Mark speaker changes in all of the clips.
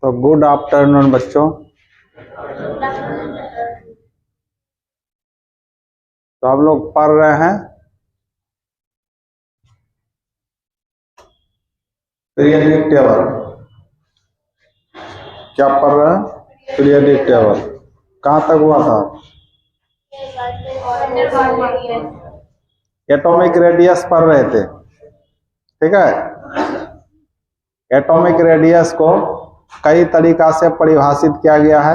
Speaker 1: तो good afternoon बच्चों। तो हम लोग पढ़ रहे हैं पीरियडिक टेबल। क्या पढ़ रहे हैं? Periodic table. कहाँ तक हुआ था? एटॉमिक रेडियस पढ़ रहे थे, ठीक है। एटॉमिक रेडियस को कई तरीका से परिभाषित किया गया है।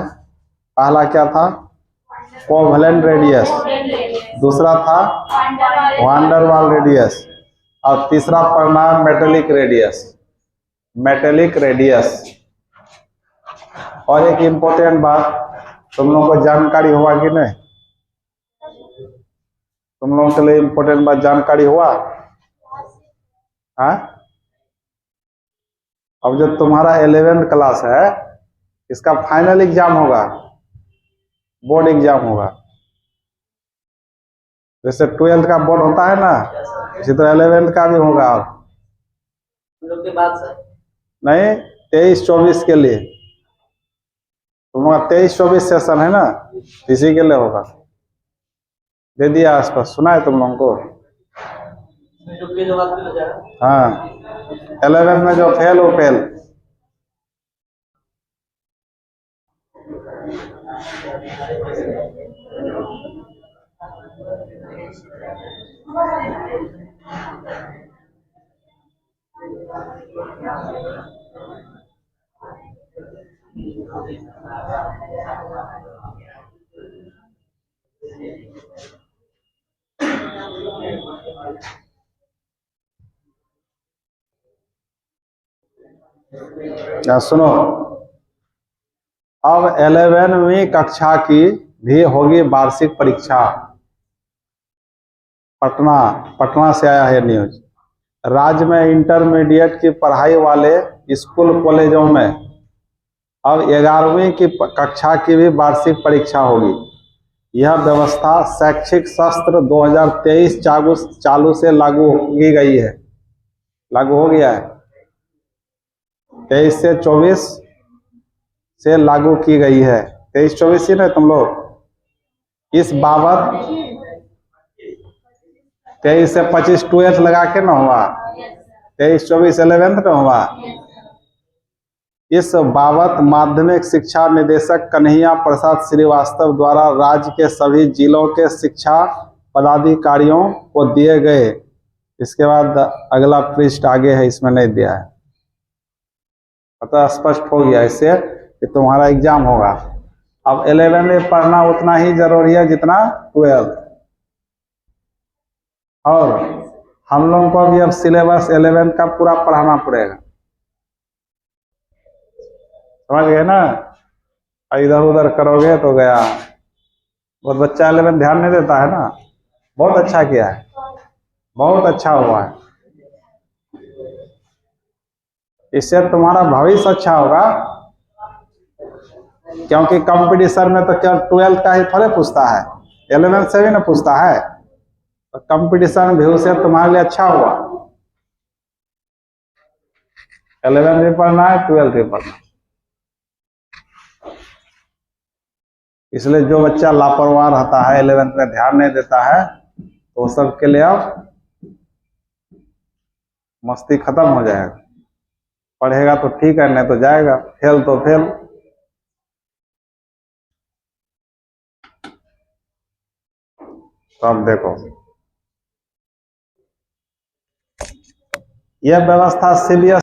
Speaker 1: पहला क्या था? Covalent radius. दूसरा था वान डेर वाल रेडियस। और तीसरा पढ़ना है मेटेलिक रेडियस। Metallic radius. और एक इम्पोर्टेंट बात, तुम लोगों को जानकारी हुआ कि नहीं? तुम लोगों के लिए इम्पोर्टेंट बात जानकारी हुआ? हाँ, अब जो तुम्हारा 11th क्लास है, इसका फाइनल एग्जाम होगा, बोर्ड एग्जाम होगा। जैसे 12th का बोर्ड होता है ना, इसी तरह 11th का भी होगा। लोग के बाद सर नहीं, 23-24 के लिए तुम्हारा 23-24 सेशन है ना, इसी के लिए होगा। दे दिया आसपास, सुना है तुम लोगों को? हाँ, 11th में जो फेल वो फेल। क्या सुनो, अब 11वीं कक्षा की भी होगी वार्षिक परीक्षा। पटना पटना से आया है न्यूज। राज्य में इंटरमीडिएट की पढ़ाई वाले स्कूल कॉलेजों में अब 11वीं की कक्षा की भी वार्षिक परीक्षा होगी। यह व्यवस्था शैक्षिक सत्र 2023 चालू से लागू की गई है। लागू हो गया है, 23 से 24 से लागू की गई है। 23-24 ही ना तुम लोग? इस बाबत 23 से 25 12th लगा के ना हुआ, 23-24 11th ना हुआ। इस बाबत माध्यमिक शिक्षा निदेशक कन्हैया प्रसाद श्रीवास्तव द्वारा राज्य के सभी जिलों के शिक्षा पदाधिकारियों को दिए गए। इसके बाद अगला पृष्ठ आगे है, इसमें नहीं दिया है। अतः स्पष्ट हो गया इससे कि तुम्हारा एग्जाम होगा। अब 11 में पढ़ना उतना ही जरूरी है जितना 12। और हम लोगों को भी अब सिलेबस 11 का पूरा पढ़ाना पड़ेगा, समझ गए ना? इधर उधर करोगे तो गया। बहुत बच्चा 11 ध्यान नहीं देता है ना। बहुत अच्छा किया है, बहुत अच्छा हुआ है। इससे तुम्हारा भविष्य अच्छा होगा, क्योंकि कंपटीशन में तो केवल 12 का ही थोड़े पूछता है, 11 से भी ना पूछता है। तो कंपटीशन व्यू से तुम्हारे लिए अच्छा हुआ। 11 भी पढ़ना है, 12 भी पढ़ना। इसलिए जो बच्चा लापरवाह रहता है, 11th में ध्यान नहीं देता है, तो सबके लिए अब मस्ती खत्म हो जाएगा। पढ़ेगा तो ठीक है, नहीं तो जाएगा, फेल तो फेल। तो अब देखो, यह व्यवस्था सीबीएसई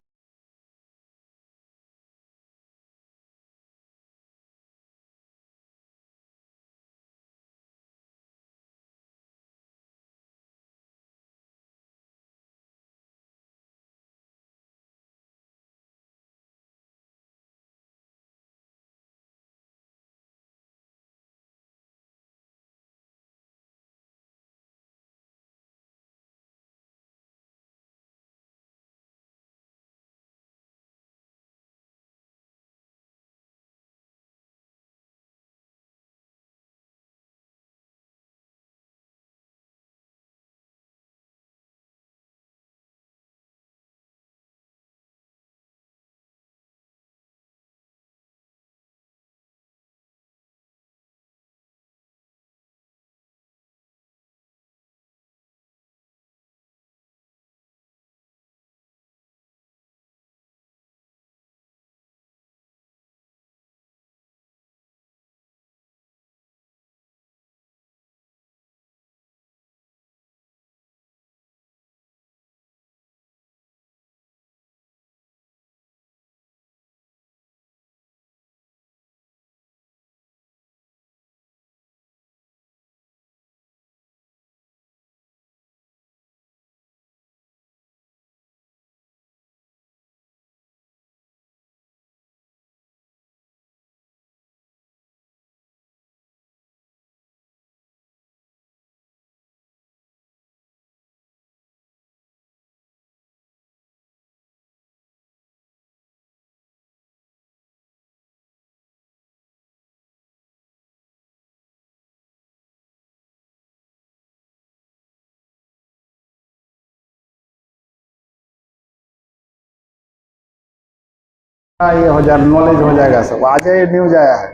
Speaker 1: ये हो जाए, नॉलेज हो जाएगा सब। आज ये न्यूज आया है,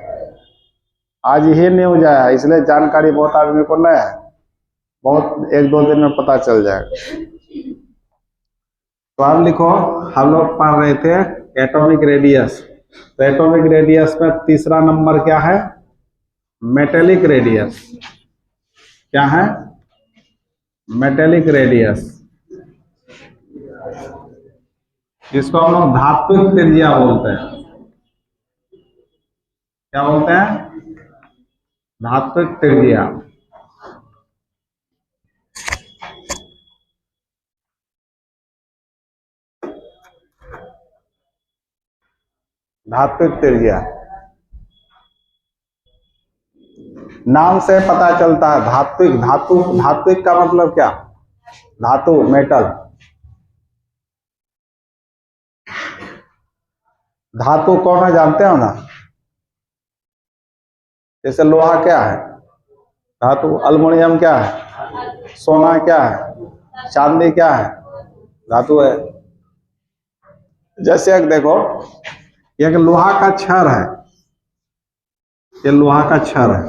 Speaker 1: आज ही न्यूज आया है, इसलिए जानकारी बहुत आदमी को नहीं है, बहुत एक दो दिन में पता चल जाएगा। तो आप लिखो, हम लोग पढ़ रहे थे एटॉमिक रेडियस। तो एटॉमिक रेडियस में तीसरा नंबर क्या है? Metallic radius. क्या है? Metallic radius. इसको हम लोग धात्विक त्रिज्या बोलते हैं। क्या बोलते हैं? धात्विक त्रिज्या। धात्विक त्रिज्या नाम से पता चलता है। धात्विक, धातु, धात्विक का मतलब क्या? धातु, मेटल। धातु कौन है जानते हो ना? जैसे लोहा क्या है? धातु। एल्युमिनियम क्या है? सोना क्या है? चांदी क्या है? धातु है। जैसे एक देखो, एक लोहा का छड़ है, ये लोहा का छड़ है,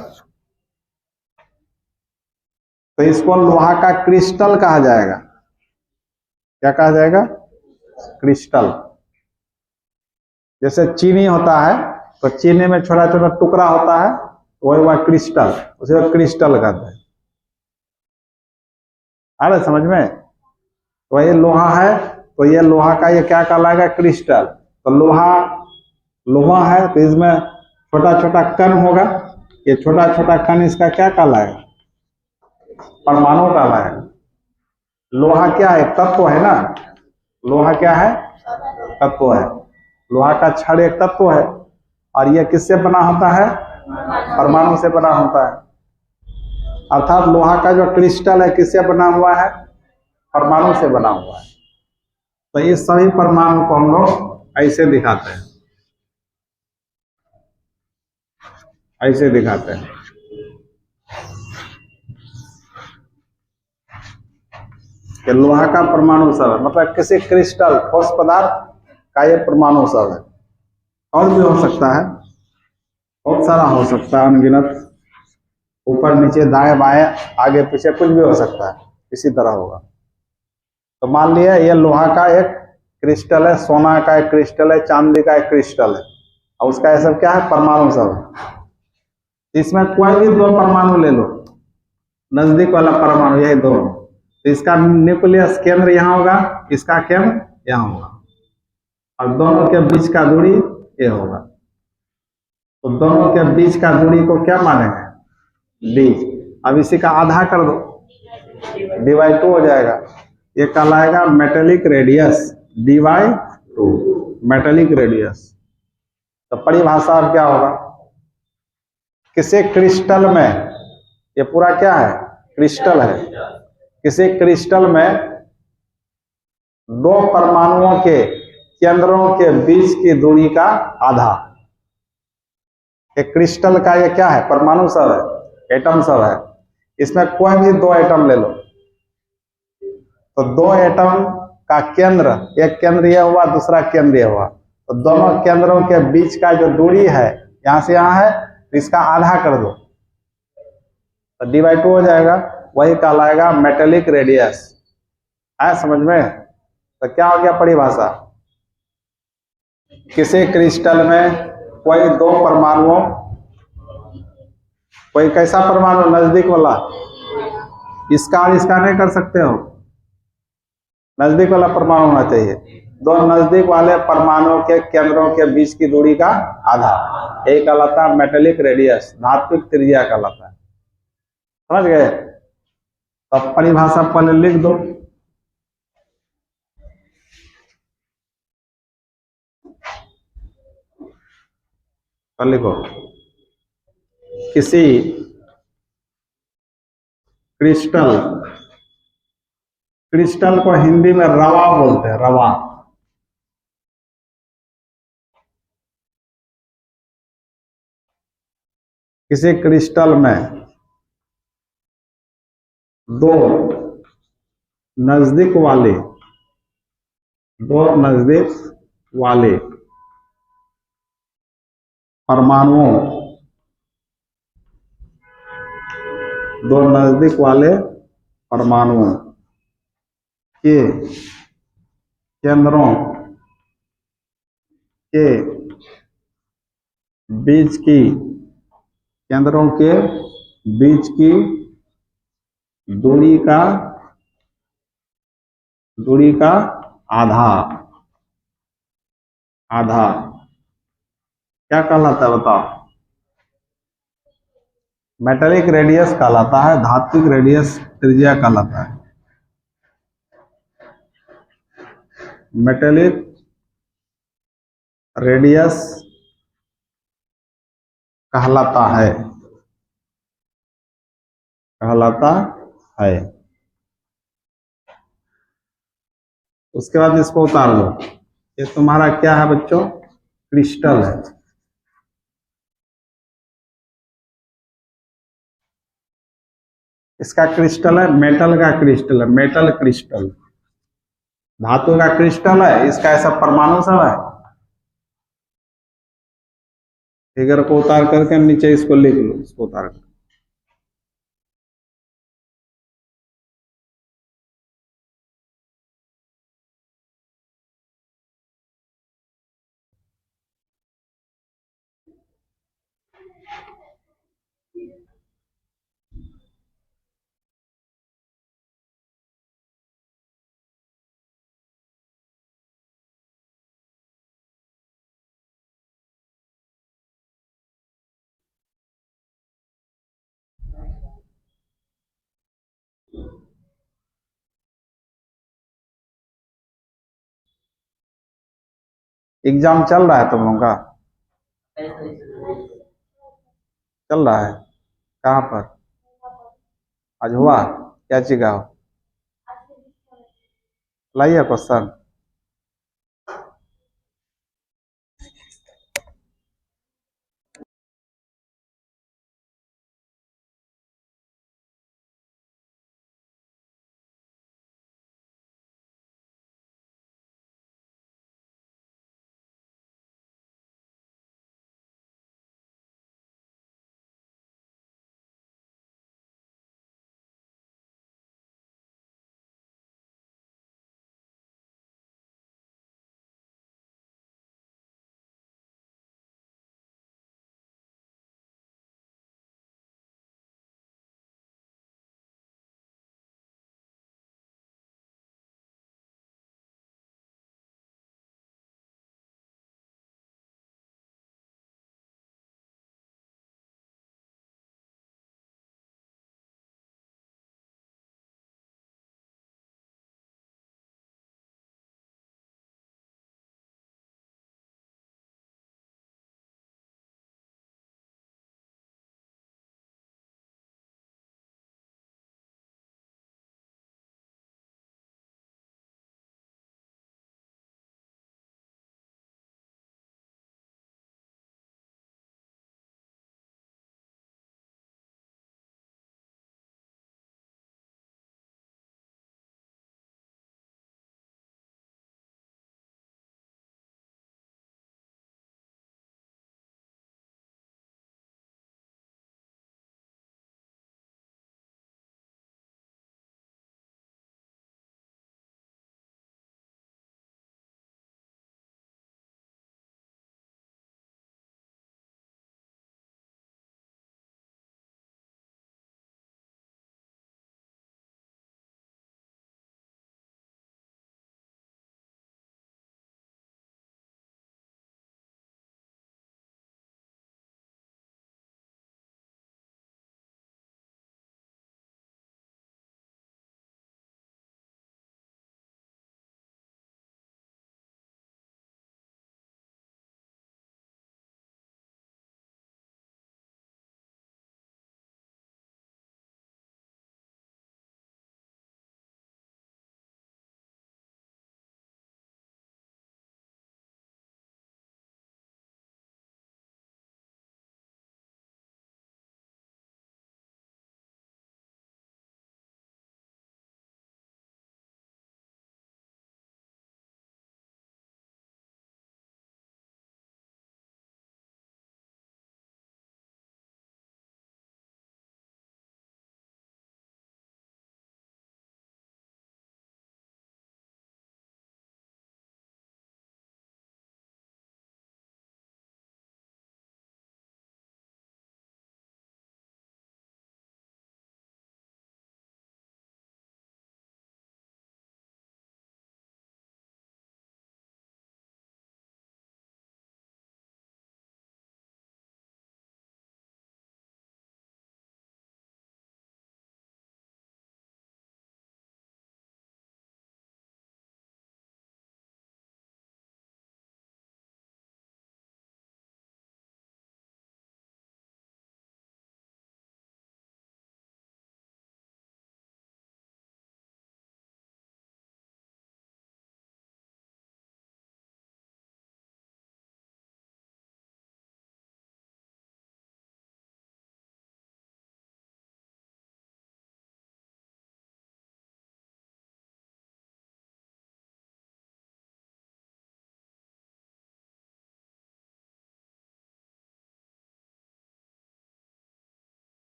Speaker 1: तो इसको लोहा का क्रिस्टल कहा जाएगा। क्या कहा जाएगा? क्रिस्टल। जैसे चीनी होता है, तो चीनी में छोटा छोटा टुकड़ा होता है, वही हुआ क्रिस्टल, उसे क्रिस्टल कहते हैं। आ रहा समझ में? तो ये लोहा है, तो ये लोहा का ये क्या कहलाएगा? क्रिस्टल। तो लोहा लोहा है, तो इसमें छोटा छोटा कण होगा, ये छोटा छोटा कण इसका क्या कहलाएगा? परमाणु कहलाएगा। लोहा क्या है? तत्व है ना। लोहा क्या है? तत्व है। लोहा का छड़ एक तत्व है, और यह किससे बना होता है? परमाणु से बना होता है। अर्थात लोहा का जो क्रिस्टल है किससे बना हुआ है? परमाणु से बना हुआ है। तो इस सभी परमाणु को हम लोग ऐसे दिखाते हैं, ऐसे दिखाते हैं। कि लोहा का परमाणु सब है, मतलब किसी क्रिस्टल ठोस पदार्थ का ये परमाणु सब है। और भी हो सकता है, बहुत सारा हो सकता है, अनगिनत, ऊपर नीचे दाएं बाएं आगे पीछे कुछ भी हो सकता है, इसी तरह होगा। तो मान लिया ये लोहा का एक क्रिस्टल है, सोना का एक क्रिस्टल है, चांदी का एक क्रिस्टल है, और उसका ये सब क्या है? परमाणु सब है। इसमें कोई भी दो परमाणु ले लो, नजदीक वाला परमाणु, यही दो, तो इसका न्यूक्लियस केंद्र यहाँ होगा, इसका केंद्र यहाँ होगा, और दोनों के बीच का दूरी ये होगा। तो दोनों के बीच का दूरी को क्या मानेंगे? डी। अब इसी का आधा कर दो, dy2 हो जाएगा। ये कहलाएगा metallic radius, dy2, metallic radius. तो परिभाषा अब क्या होगा? किसी क्रिस्टल में, ये पूरा क्या है? क्रिस्टल है। किसी क्रिस्टल में दो परमाणुओं के केंद्रों के बीच की दूरी का आधा। एक क्रिस्टल का ये क्या है? परमाणु सब है, एटम सब है। इसमें कोई भी दो एटम ले लो, तो दो एटम का केंद्र, एक केंद्र यह हुआ, दूसरा केंद्र यह हुआ, तो दोनों केंद्रों के बीच का जो दूरी है यहां से यहां है, तो इसका आधा कर दो, तो dy2 हो जाएगा। वही कहलाएगा मेटेलिक रेडियस। आया समझ में? तो क्या हो गया परिभाषा? किसी क्रिस्टल में कोई दो परमाणुओं, कोई कैसा परमाणु? नजदीक वाला, इसका और इसका नहीं कर सकते हो, नजदीक वाला परमाणु होना चाहिए। दो नजदीक वाले परमाणुओं के केंद्रों के बीच की दूरी का आधा, यही कहलाता है मेटेलिक रेडियस, धात्विक त्रिज्या कहलाता है। समझ गए? तो परिभाषा पहले लिख दो। तो लिखो, किसी क्रिस्टल, क्रिस्टल को हिंदी में रवा बोलते हैं, रवा। किसी क्रिस्टल में दो नजदीक वाले परमाणुओं, दो नजदीक वाले परमाणुओं के केंद्रों के बीच की, केंद्रों के बीच की दूरी का आधा, आधा क्या कहलाता है बताओ? मेटेलिक रेडियस कहलाता है, धात्विक रेडियस त्रिज्या कहलाता है। मेटेलिक रेडियस कहलाता है, कहलाता है। उसके बाद इसको उतार लो। ये तुम्हारा क्या है बच्चों? क्रिस्टल है। इसका क्रिस्टल है, मेटल का क्रिस्टल है, मेटल क्रिस्टल। धातु का क्रिस्टल है, इसका ऐसा परमाणु सब है। फिगर को उतार करके नीचे इसको लिख लो, इसको उतार कर। एग्जाम चल रहा है तुम लोगों का? चल रहा है? कहाँ पर आज हुआ? क्या चीज का हो? लाइए क्वेश्चन।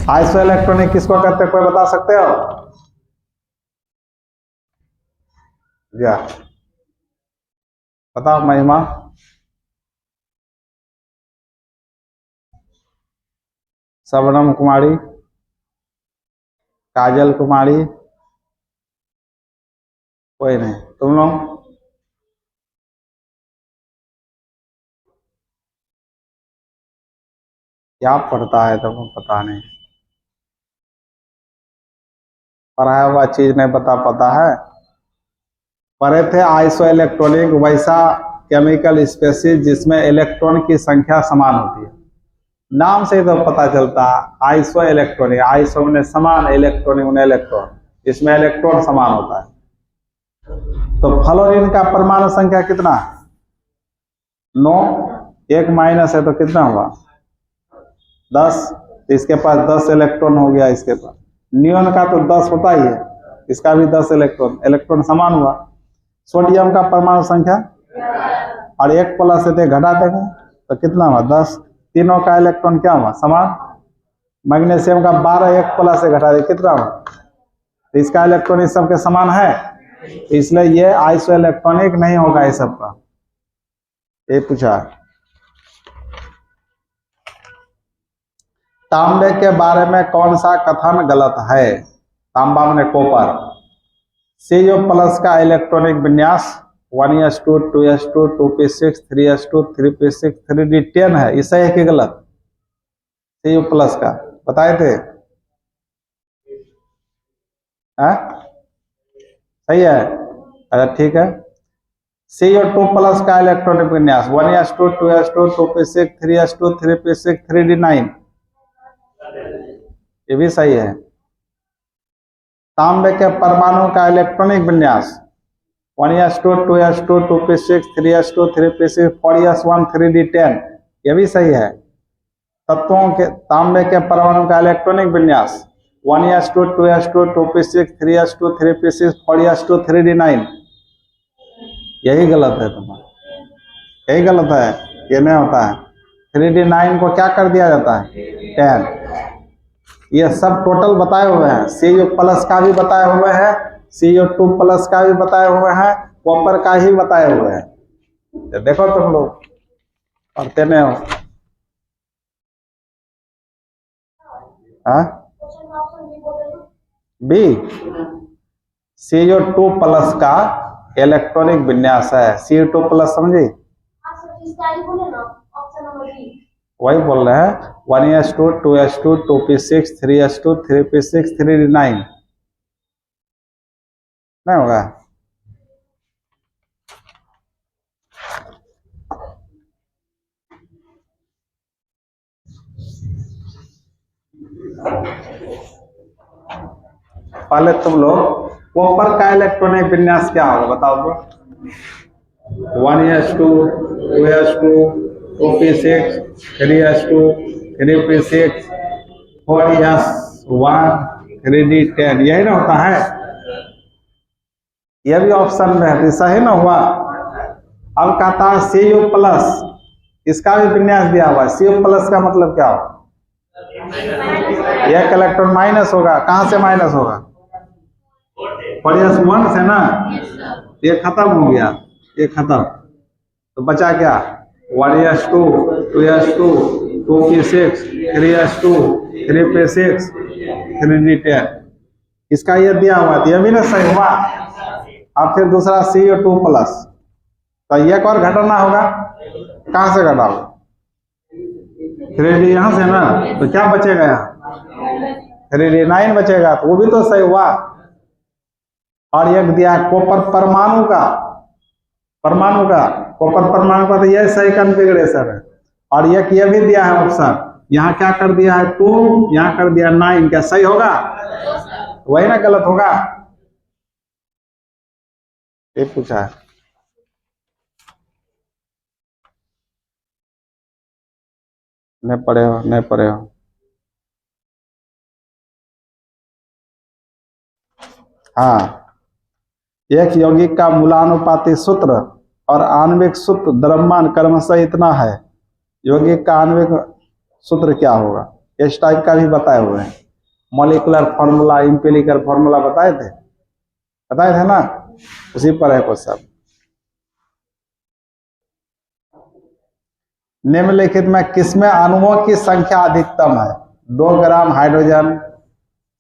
Speaker 1: आइसो इलेक्ट्रॉनिक किसको कहते हैं, कोई बता सकते हो? क्या बताओ महिमा? शबनम कुमारी, काजल कुमारी, कोई नहीं। तुम लोग? क्या पढ़ता है तुमको पता नहीं, पढ़ाया हुआ चीज नहीं बता पाता है। पढ़े थे आइसो इलेक्ट्रॉनिक वैसा केमिकल स्पेसीज जिसमें इलेक्ट्रॉन की संख्या समान होती है। नाम से तो पता चलता है आइसो इलेक्ट्रॉनिक, आइसो में समान, इलेक्ट्रॉनिक में इलेक्ट्रॉन, इसमें इलेक्ट्रॉन समान होता है। तो फ्लोरीन का परमाणु संख्या कितना है? 9, 1 माइनस है तो कितना हुआ? 10। तो इसके पास 10 इलेक्ट्रॉन हो गया। इसके पास नियोन का तो 10 होता ही है, इसका भी 10 इलेक्ट्रॉन, इलेक्ट्रॉन समान हुआ। सोडियम का परमाणु संख्या और 1 प्लस से घटा देंगे तो कितना हुआ? 10। तीनों का इलेक्ट्रॉन क्या हुआ? समान। मैग्नीशियम का 12, 1 प्लस से घटा दे कितना हुआ? तो इसका इलेक्ट्रॉन इस सबके समान है, इसलिए ये आइसो इलेक्ट्रॉनिक नहीं होगा इस सब का। ये पूछा। तांबे के बारे में कौन सा कथन गलत है? तांबा में कॉपर। Cu प्लस का इलेक्ट्रॉनिक विन्यास 1s2, 2s2, 2p6, 3s2, 3p6, 3d10 है। ये सही है कि गलत? Cu प्लस का बताए थे? सही है? अच्छा ठीक है। Cu2 प्लस का इलेक्ट्रॉनिक विन्यास 1s2, 2s2, 2p6, 3s2, 3p6, 3d9, ये भी सही है। तांबे के परमाणु का इलेक्ट्रॉनिक विन्यास 1s2, 2s2, 2p6, 3s2, 3p6, 4s1, 3d10, ये भी सही है। तत्वों के तांबे के परमाणु का इलेक्ट्रॉनिक विन्यास 1s2, 2s2, 2p6, 3s2, 3p6, 4s2, 3d9, यही गलत है तुम्हारा, यही गलत है, ये नहीं होता है। 3d9 को क्या कर दिया जाता है? 10। ये सब टोटल बताए हुए हैं। Cu प्लस का भी बताए हुए हैं, Cu2 प्लस का भी बताए हुए हैं, कॉपर का ही बताए हुए हैं। तो देखो तुम लोग पढ़ते नहीं हो। बी Cu2 प्लस का इलेक्ट्रॉनिक विन्यास है। Cu2 प्लस समझी? वही बोल रहे हैं 1s2, 2s2, 2p6, 3s2, 3p6, 3d9, नहीं होगा? पहले तुम लोग कॉपर का इलेक्ट्रॉनिक विन्यास क्या होगा बताओ तो? 1s2, 2s2, 2p6, 3s2, 3p6, 4s1, 3d10, यही ना होता है? यह भी ऑप्शन में है, सही ना हुआ? अब कहता है Cu प्लस, इसका भी विन्यास दिया हुआ है। Cu प्लस का मतलब क्या होगा? एक इलेक्ट्रॉन माइनस होगा। कहां से माइनस होगा? 4s1 से ना, ये खत्म हो गया, ये खत्म, तो बचा क्या? 1s2, 2s2, 2p6, 3s2, 3p6, 3d10, इसका ये दिया हुआ है, ये भी ना सही हुआ। अब फिर दूसरा Cu2 प्लस, तो एक और घटाना होगा। कहां से घटाओ? 3d यहां से ना, तो क्या बचेगा? यहाँ 3d9 बचेगा, तो वो भी तो सही हुआ। और एक दिया कॉपर परमाणु का, कॉपर परमाणु का, तो यह सही कॉन्फ़िगरेशन है। और एक ये भी दिया है ऑप्शन, यहाँ क्या कर दिया है? 2, यहाँ कर दिया 9, क्या सही होगा? वही ना गलत होगा? ये पूछा है। नहीं पढ़े हो, नहीं पढ़े हो? हाँ, एक यौगिक का मूलानुपाती सूत्र और आणविक सूत्र द्रव्यमान क्रमशः इतना है। यौगिक का आणविक सूत्र क्या होगा? इस टाइप का भी बताए हुए हैं। मॉलिकुलर फॉर्मूला, एम्पिरिकल फॉर्मूला बताए थे ना, उसी पर है क्वेश्चन। निम्नलिखित में किसमें अणुओं की संख्या अधिकतम है? 2 gram hydrogen,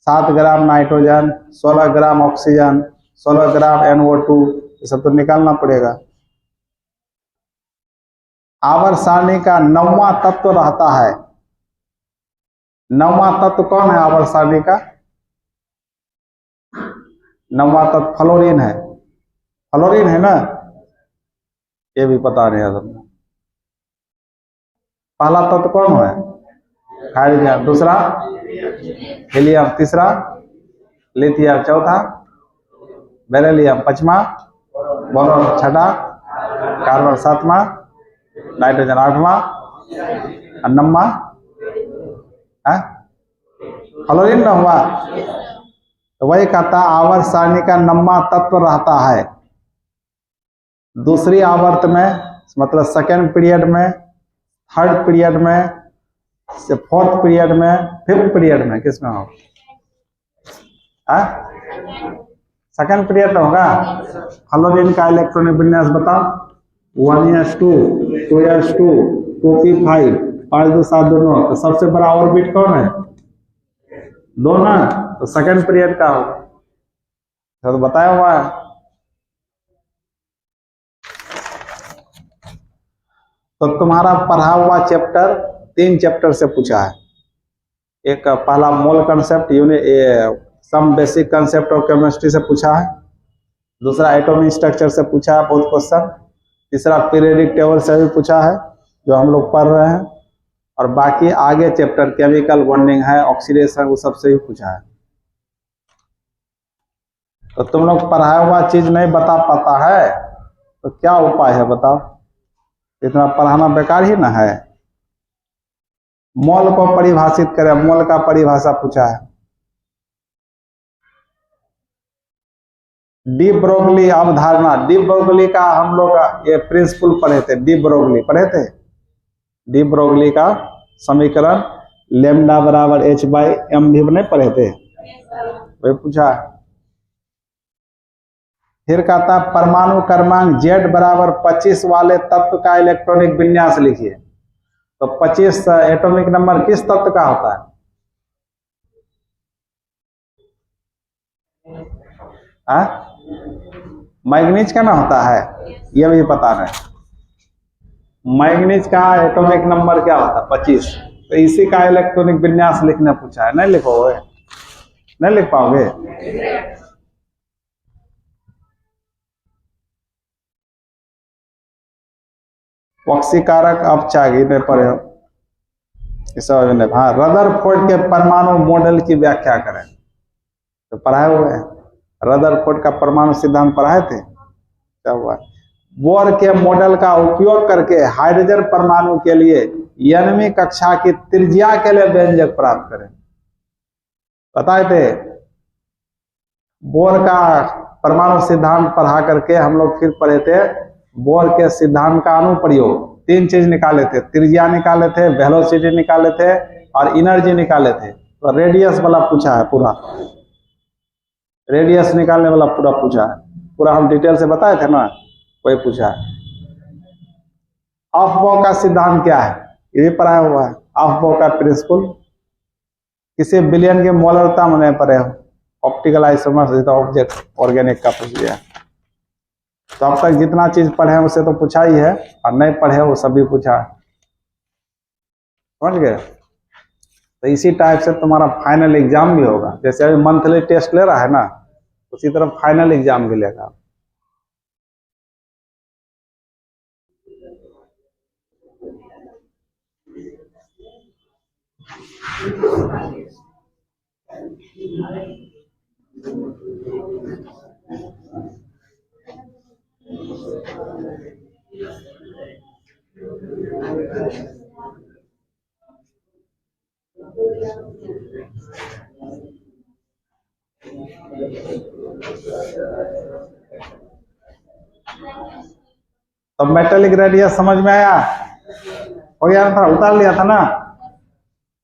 Speaker 1: 7 gram nitrogen, 16 gram oxygen, 16 ग्राम NO2, ये सब तो निकालना पड़ेगा। आवर्त सारणी का 9वां तत्व रहता है। 9वां तत्व कौन है आवर्त सारणी का? 9वां तत्व फ्लोरीन है। फ्लोरीन है ना, ये भी पता नहीं है तुमको। पहला तत्व कौन है? हाइड्रोजन। दूसरा हीलियम। तीसरा लिथियम। चौथा बेरिलियम। पांचवा बोरॉन। छठा कार्बन। सातवां नाइट्रोजन। आठवां और 9वां फ्लोरीन न हुआ। तो वही कहता आवर्त सारणी का 9वां तत्व रहता है। दूसरी आवर्त में, मतलब सेकेंड पीरियड में, थर्ड पीरियड में, फोर्थ पीरियड में, फिफ्थ पीरियड में, किसमें होगा? सेकेंड पीरियड में होगा। फ्लोरीन का इलेक्ट्रॉनिक विन्यास बताओ। 1s2, 2s2, 2p5, 5 2 7 2 9। तो सबसे बड़ा ऑर्बिट कौन है? 2 ना, तो सेकेंड पीरियड का होगा। तो बताया हुआ है। तो तुम्हारा पढ़ा हुआ चैप्टर 3 चैप्टर से पूछा है। एक पहला mole concept, some basic concept of chemistry से पूछा है। दूसरा एटॉमिक स्ट्रक्चर से पूछा है बहुत क्वेश्चन। तीसरा पीरियडिक टेबल से भी पूछा है, जो हम लोग पढ़ रहे हैं। और बाकी आगे चैप्टर केमिकल बॉन्डिंग है, ऑक्सीडेशन, वो सबसे भी पूछा है। तो तुम लोग पढ़ाया हुआ चीज नहीं बता पाता है तो क्या उपाय है बताओ? इतना पढ़ाना बेकार ही ना है। मोल को परिभाषित करें, मोल का परिभाषा पूछा है। डी ब्रोगली अवधारणा, डी ब्रोगली का हम लोग ये प्रिंसिपल पढ़े थे। डी ब्रोगली पढ़े थे। डी ब्रोगली का समीकरण लैम्डा बराबर h/m भी नहीं पढ़े थे? वही पूछा। फिर कहता परमाणु क्रमांक Z बराबर 25 वाले तत्व का इलेक्ट्रॉनिक विन्यास लिखिए। तो 25 एटॉमिक नंबर किस तत्व का होता है? मैग्नीज का ना होता है, यह भी पता नहीं। मैग्नीज का एटॉमिक नंबर क्या होता है? 25। तो इसी का इलेक्ट्रॉनिक विन्यास लिखने पूछा है। नहीं लिखोगे? नहीं लिख पाओगे? वक्सीकारक अपचागी नहीं पढ़े हो? हाँ, रदरफोर्ड के परमाणु मॉडल की व्याख्या करें। तो पढ़ाए हुए हैं। रदरफोर्ड का परमाणु सिद्धांत पढ़ाए थे? क्या हुआ? बोर के मॉडल का उपयोग करके हाइड्रोजन परमाणु के लिए 9वीं कक्षा की त्रिज्या के लिए व्यंजक प्राप्त करें। बताए थे? बोर का परमाणु सिद्धांत पढ़ा करके हम लोग फिर पढ़े थे बोर के सिद्धांत का अनुप्रयोग। 3 चीज निकाले थे, त्रिज्या निकाले थे, वेलोसिटी निकाले थे और एनर्जी निकाले थे। तो रेडियस वाला पूछा है, पूरा रेडियस निकालने वाला पूरा पूछा है। पूरा हम डिटेल से बताए थे ना, वही पूछा है। अफबॉ का सिद्धांत क्या है? ये भी पढ़ाया हुआ है। अफबॉ का प्रिंसिपल किसी बिलियन की मोलरता में नहीं पढ़े हो। ऑप्टिकल आइसोमर्स ऑब्जेक्ट ऑर्गेनिक का पूछ लिया। तो अब तक जितना चीज पढ़े हैं उसे तो पूछा ही है, और नहीं पढ़े वो सब भी पूछा है। समझ गए? तो इसी टाइप से तुम्हारा फाइनल एग्जाम भी होगा। जैसे अभी मंथली टेस्ट ले रहा है ना, उसी तरह फाइनल एग्जाम भी लेगा। तो मेटेलिक रेडियस समझ में आया? हो गया था, उतार लिया था ना?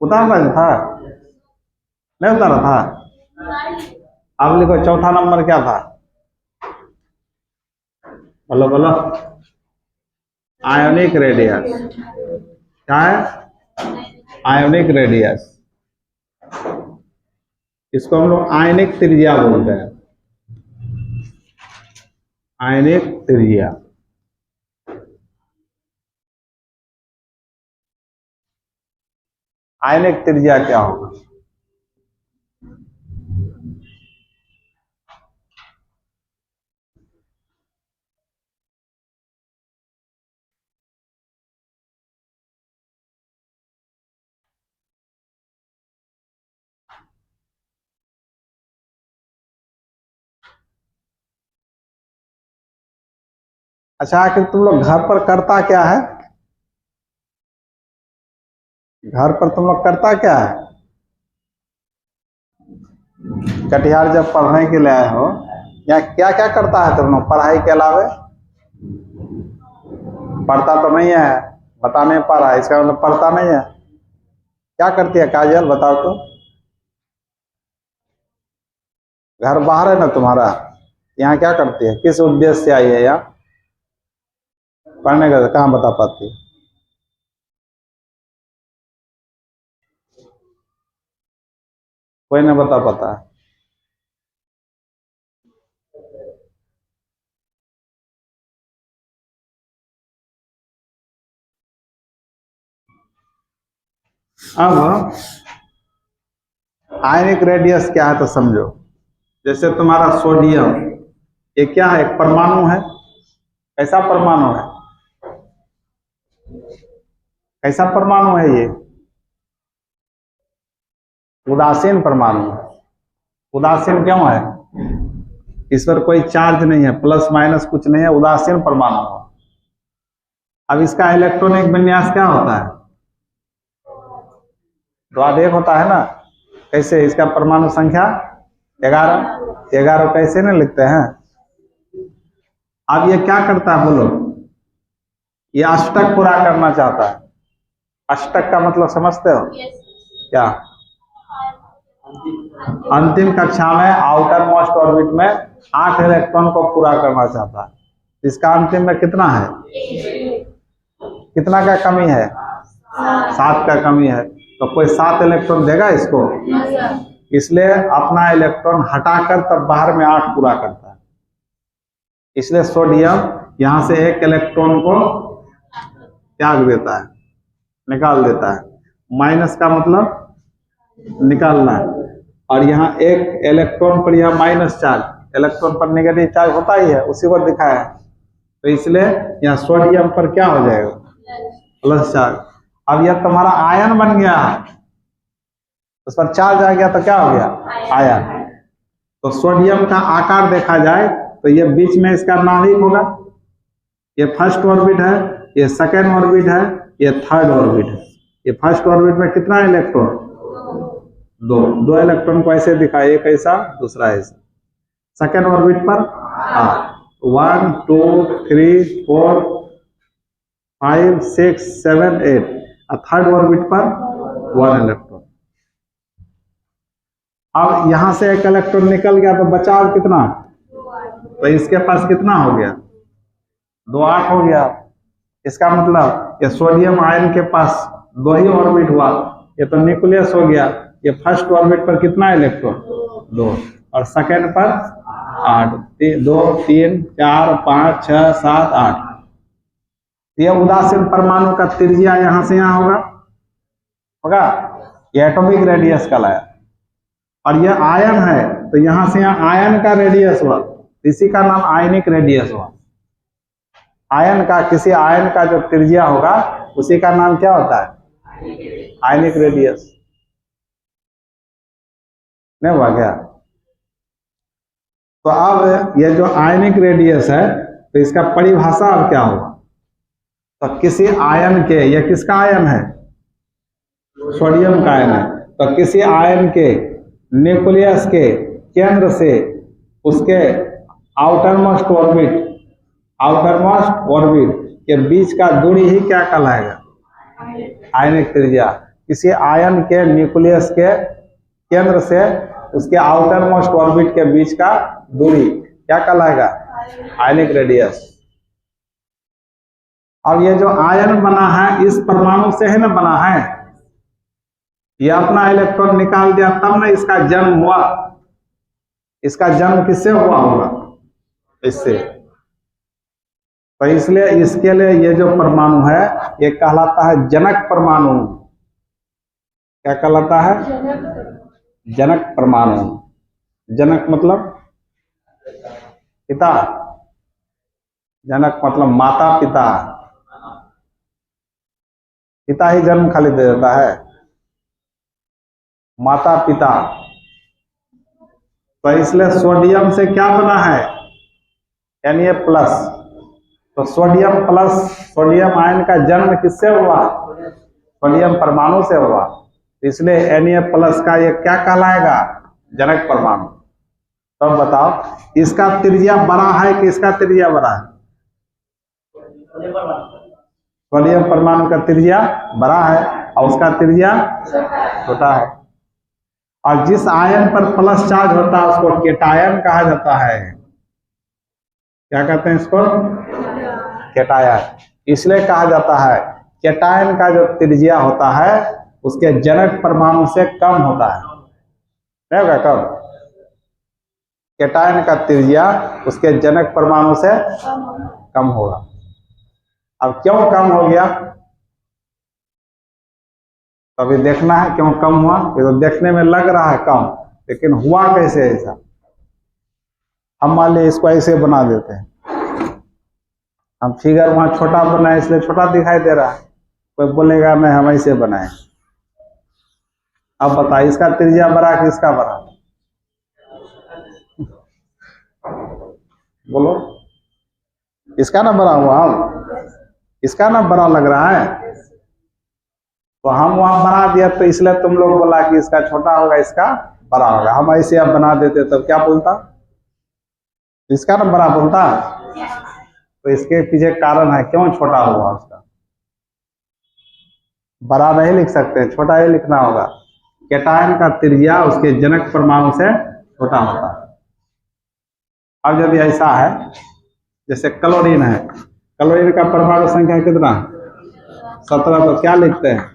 Speaker 1: उतारना था, नहीं उतारा था। अब लिखो चौथा नंबर क्या था, बोलो बोलो। Ionic radius. क्या है? Ionic radius. इसको हम लोग आयनिक त्रिज्या बोलते हैं, आयनिक त्रिज्या। आयनिक त्रिज्या क्या होगा? अच्छा, आखिर तुम लोग घर पर करता क्या है? घर पर तुम लोग करता क्या है? कटिहार जब पढ़ने के लिए आए हो, या क्या क्या करता है तुम लोग पढ़ाई के अलावा? पढ़ता तो नहीं है, बता नहीं पा रहा है, इसका मतलब पढ़ता नहीं है। क्या करती है काजल, बताओ तो। घर बाहर है ना तुम्हारा, यहाँ क्या करती है, किस उद्देश्य से आई है यहाँ पढ़ने का? कहाँ बता पाती है? कोई नहीं बता पाता है। अब आयनिक रेडियस क्या है तो समझो। जैसे तुम्हारा सोडियम, ये क्या है, एक परमाणु है। कैसा परमाणु है? कैसा परमाणु है ये? उदासीन परमाणु है। उदासीन क्यों है? इस पर कोई चार्ज नहीं है, प्लस माइनस कुछ नहीं है, उदासीन परमाणु है। अब इसका इलेक्ट्रॉनिक विन्यास क्या होता है? द्वादेक होता है ना। कैसे? इसका परमाणु संख्या 11। 11 कैसे नहीं लिखते हैं? अब ये क्या करता है बोलो? ये अष्टक पूरा करना चाहता है। अष्टक का मतलब समझते हो? क्या? अंतिम कक्षा में आउटर मोस्ट ऑर्बिट में 8 इलेक्ट्रॉन को पूरा करना चाहता है। इसका अंतिम में कितना है? कितना का कमी है? 7 का कमी है। तो कोई 7 इलेक्ट्रॉन देगा इसको? इसलिए अपना इलेक्ट्रॉन हटाकर तब बाहर में 8 पूरा करता है। इसलिए सोडियम यहां से एक इलेक्ट्रॉन को त्याग देता है, निकाल देता है। माइनस का मतलब निकालना है। और यहाँ एक इलेक्ट्रॉन पर यह माइनस चार्ज, इलेक्ट्रॉन पर नेगेटिव चार्ज होता ही है, उसी को दिखाया है। तो इसलिए यहाँ सोडियम पर क्या हो जाएगा? Plus charge. अब यह तुम्हारा आयन बन गया है, उस पर चार्ज आ गया तो क्या हो गया? आयन। तो सोडियम का आकार देखा जाए तो ये बीच में इसका नाभिक होगा। ये फर्स्ट ऑर्बिट है, ये सेकेंड ऑर्बिट है, ये थर्ड ऑर्बिट है। ये फर्स्ट ऑर्बिट में कितना इलेक्ट्रॉन? 2 इलेक्ट्रॉन को ऐसे दिखा, एक ऐसा दूसरा ऐसा। सेकेंड ऑर्बिट पर 1 2 3 4 5 6 7 8। और थर्ड ऑर्बिट पर 1 इलेक्ट्रॉन। अब यहां से एक इलेक्ट्रॉन निकल गया तो बचाव कितना? तो इसके पास कितना हो गया? 2 8 हो गया। इसका मतलब ये सोडियम आयन के पास 2 ही ऑर्बिट हुआ, ये तो न्यूक्लियस हो गया। ये फर्स्ट ऑर्बिट पर कितना इलेक्ट्रॉन? 2। और सेकेंड पर 8। 2 3 4 5 6 7 8। ये उदासीन परमाणु का त्रिज्या यहां से यहां होगा। ये एटॉमिक रेडियस कहलाया। और यह आयन है तो यहां से यहां आयन का रेडियस हुआ, इसी का नाम आयनिक रेडियस हुआ। आयन का, किसी आयन का जो त्रिज्या होगा उसी का नाम क्या होता है? Ionic radius. नहीं हुआ क्या? तो अब ये जो आयनिक रेडियस है तो इसका परिभाषा अब क्या होगा? तो किसी आयन के, यह किसका आयन है? सोडियम का आयन है। तो किसी आयन के न्यूक्लियस के केंद्र से उसके आउटरमोस्ट ऑर्बिट के बीच का दूरी ही क्या कहलाएगा? आयनिक त्रिज्या। किसी आयन के न्यूक्लियस के केंद्र से उसके आउटर मोस्ट ऑर्बिट के बीच का दूरी क्या कहलाएगा? Ionic radius. अब ये जो आयन बना है इस परमाणु से है ना बना है, ये अपना इलेक्ट्रॉन निकाल दिया तब ना इसका जन्म हुआ। इसका जन्म किससे हुआ होगा? इससे। तो इसलिए इसके लिए ये जो परमाणु है ये कहलाता है जनक परमाणु। क्या कहलाता है? जनक परमाणु। जनक मतलब पिता, जनक मतलब माता पिता। पिता ही जन्म खाली दे देता है, माता पिता। तो इसलिए सोडियम से क्या बना है? Na+। तो सोडियम प्लस, सोडियम आयन का जन्म किससे हुआ? सोडियम परमाणु से हुआ। इसलिए Na+ का ये क्या कहलाएगा? जनक परमाणु। तो बताओ इसका त्रिज्या बड़ा है कि इसका त्रिज्या बड़ा है? सोडियम परमाणु का त्रिज्या बड़ा है और उसका त्रिज्या छोटा है। और जिस आयन पर प्लस चार्ज होता है उसको केटायन कहा जाता है। क्या कहते हैं इसको? केटायन। इसलिए कहा जाता है केटायन का जो त्रिज्या होता है उसके जनक परमाणु से कम होता है। नहीं होगा कम? केटायन का त्रिज्या उसके जनक परमाणु से कम होगा। अब क्यों कम हो गया? अभी देखना है क्यों कम हुआ। ये तो देखने में लग रहा है कम, लेकिन हुआ कैसे ऐसा? हम मान लीजिए इसको ऐसे बना देते हैं, हम फिगर वहां छोटा बनाए इसलिए छोटा दिखाई दे रहा है। कोई बोलेगा नहीं हम ऐसे बनाए। अब बताइए इसका त्रिज्या बड़ा कि इसका बड़ा? बोलो। इसका ना बड़ा हुआ, अब इसका ना बड़ा लग रहा है। तो हम वहां बना दिया तो इसलिए तुम लोग बोला कि इसका छोटा होगा इसका बड़ा होगा। हम ऐसे अब बना देते तब क्या बोलता? इसका ना बड़ा बोलता। तो इसके पीछे कारण है क्यों छोटा हुआ उसका। बड़ा नहीं लिख सकते, छोटा ही लिखना होगा। केटायन का त्रिज्या उसके जनक परमाणु से छोटा होता है। अब यदि ऐसा है जैसे क्लोरीन है, क्लोरीन का परमाणु संख्या कितना? 17। तो क्या लिखते हैं?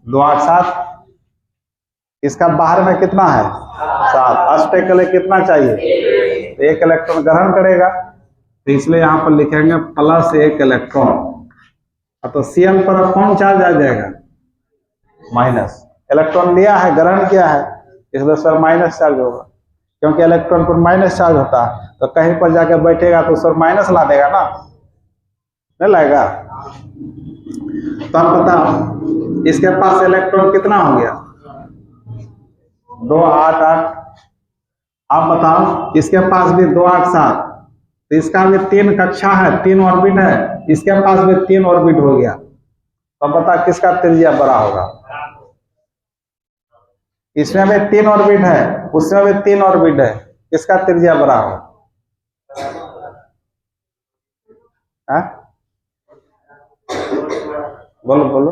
Speaker 1: 2 8 7। इसका बाहर में कितना है? 7। अष्टक के लिए कितना चाहिए? 1 इलेक्ट्रॉन ग्रहण करेगा, तो इसलिए यहाँ पर लिखेंगे +1 इलेक्ट्रॉन। तो Cl पर कौन चार्ज आ जाएगा? माइनस। इलेक्ट्रॉन लिया है, ग्रहण किया है, इसलिए सर माइनस चार्ज होगा। क्योंकि इलेक्ट्रॉन पर माइनस चार्ज होता है तो कहीं पर जाके बैठेगा तो सर माइनस ला देगा ना, नहीं लाएगा? तो अब बताओ इसके पास इलेक्ट्रॉन कितना हो गया? 2 8 8। अब बताओ इसके पास भी 2 8 7। तो इसका भी 3 कक्षा है, 3 ऑर्बिट है, इसके पास भी 3 ऑर्बिट हो गया। तो बता किसका त्रिज्या बड़ा होगा? इसमें भी 3 ऑर्बिट है, उसमें भी 3 ऑर्बिट है, किसका त्रिज्या बड़ा होगा? बोलो बोलो।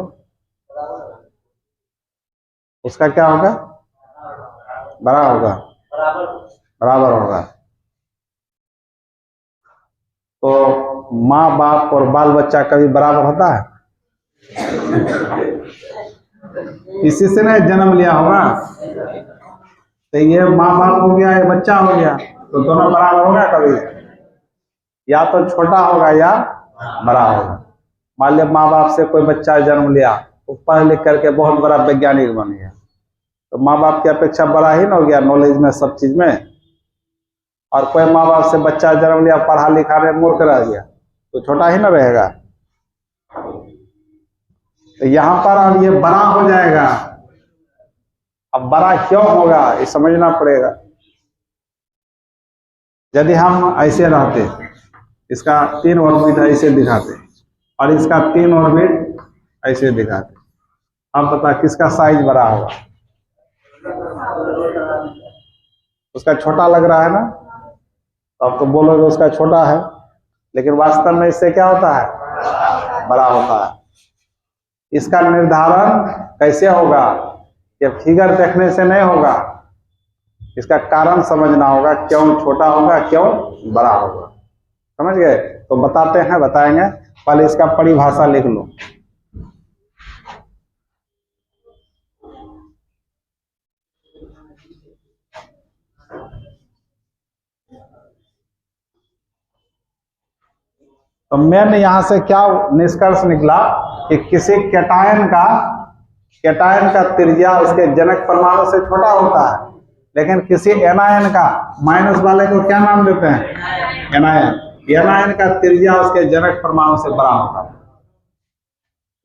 Speaker 1: उसका क्या होगा? बड़ा होगा, बराबर होगा। तो माँ बाप और बाल बच्चा कभी बराबर होता है? इसी से ना जन्म लिया होगा। तो ये माँ बाप हो गया, ये बच्चा हो गया, तो दोनों बराबर होगा कभी? या तो छोटा होगा या बड़ा होगा। मान लिया माँ बाप से कोई बच्चा जन्म लिया, वो पढ़ लिख करके बहुत बड़ा वैज्ञानिक बन गया, तो माँ बाप की अपेक्षा बड़ा ही ना हो गया नॉलेज में, सब चीज में। और कोई माँ बाप से बच्चा जन्म लिया, पढ़ा लिखा में मूर्ख रह गया, तो छोटा ही ना रहेगा। तो यहाँ पर अब ये बड़ा हो जाएगा। अब बड़ा क्यों होगा ये समझना पड़ेगा। यदि हम ऐसे रहते, इसका 3 ऑर्बिट ऐसे दिखाते और इसका 3 ऑर्बिट ऐसे दिखाते, अब बता किसका साइज बड़ा होगा? उसका छोटा लग रहा है ना, तो अब तो बोलोगे उसका छोटा है, लेकिन वास्तव में इससे क्या होता है? बड़ा होता है। इसका निर्धारण कैसे होगा? ये फिगर देखने से नहीं होगा, इसका कारण समझना होगा, क्यों छोटा होगा क्यों बड़ा होगा। समझ गए? तो बताते हैं, बताएंगे। पहले इसका परिभाषा लिख लो। तो मेन यहां से क्या निष्कर्ष निकला कि किसी कैटायन का त्रिज्या उसके जनक परमाणु से छोटा होता है, लेकिन किसी एनायन का, माइनस वाले को क्या नाम देते हैं? एनायन। एनायन का त्रिज्या उसके जनक परमाणु से बड़ा होता है।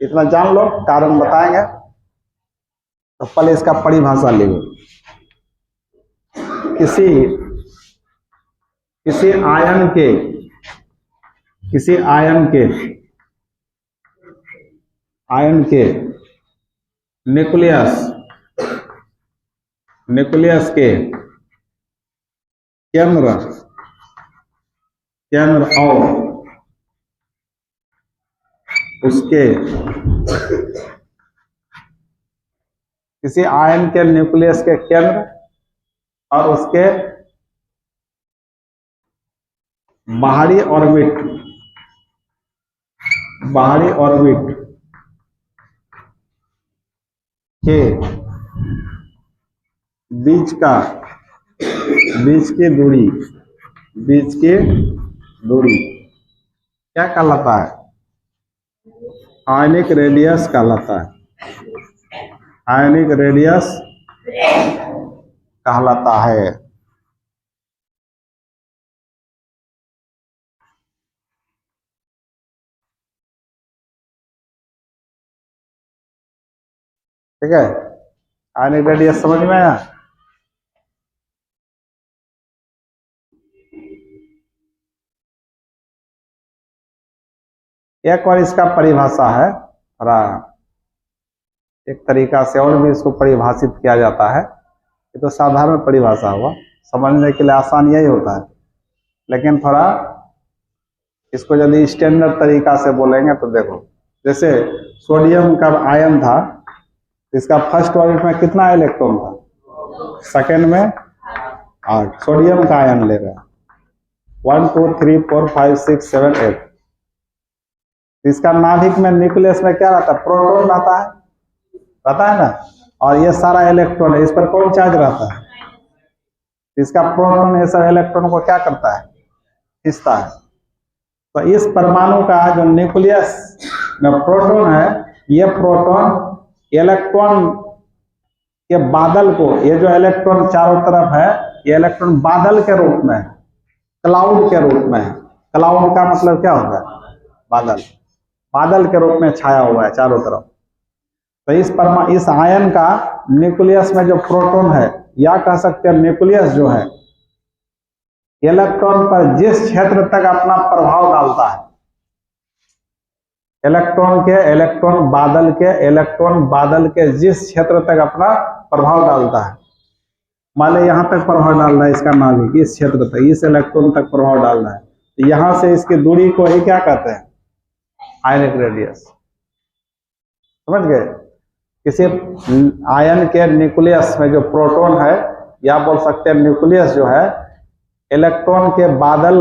Speaker 1: इतना जान लो, कारण बताएंगे। तो पहले इसका परिभाषा ले लो। किसी आयन के न्यूक्लियस के केंद्र और उसके किसी आयन के न्यूक्लियस के केंद्र और उसके बाहरी ऑर्बिट के बीच की दूरी क्या कहलाता है? आयनिक रेडियस कहलाता है। आयनिक रेडियस कहलाता है। ठीक है, आयनिक रेडियस समझ में आया? एक और इसका परिभाषा है, थोड़ा एक तरीका से और भी इसको परिभाषित किया जाता है। ये तो साधारण परिभाषा हुआ, समझने के लिए आसान यही होता है, लेकिन थोड़ा इसको यदि स्टैंडर्ड तरीका से बोलेंगे तो देखो, जैसे सोडियम का आयन था, इसका फर्स्ट ऑर्बिट में कितना इलेक्ट्रॉन था? सेकेंड में 8। सोडियम का आयन ले रहा है 1 2 3 4 5 6 7 8। इसका नाभिक में न्यूक्लियस में क्या रहता है? प्रोटॉन रहता है ना, और ये सारा इलेक्ट्रॉन है, इस पर कौन चार्ज रहता है? इसका प्रोटॉन ये सब इलेक्ट्रॉन को क्या करता है? खींचता है। तो इस परमाणु का जो न्यूक्लियस में प्रोटॉन है, ये प्रोटॉन इलेक्ट्रॉन के बादल को, ये जो इलेक्ट्रॉन चारों तरफ है, ये इलेक्ट्रॉन बादल के रूप में है, क्लाउड के रूप में है। क्लाउड का मतलब क्या होता है? बादल के रूप में छाया हुआ है चारों तरफ। तो इस आयन का न्यूक्लियस में जो प्रोटॉन है, या कह सकते हैं न्यूक्लियस जो है, इलेक्ट्रॉन पर जिस क्षेत्र तक अपना प्रभाव डालता है, इलेक्ट्रॉन बादल के जिस क्षेत्र तक अपना प्रभाव डालता है, मान लो यहां तक प्रभाव डाल रहा है इसका नाभिक, इस क्षेत्र तक, इस इलेक्ट्रॉन तक प्रभाव डाल रहा है, तो यहां से इसकी दूरी को ही क्या कहते हैं? Ionic radius. समझ गए? किसी आयन के न्यूक्लियस में जो प्रोटॉन है, या बोल सकते हैं न्यूक्लियस जो है, इलेक्ट्रॉन के बादल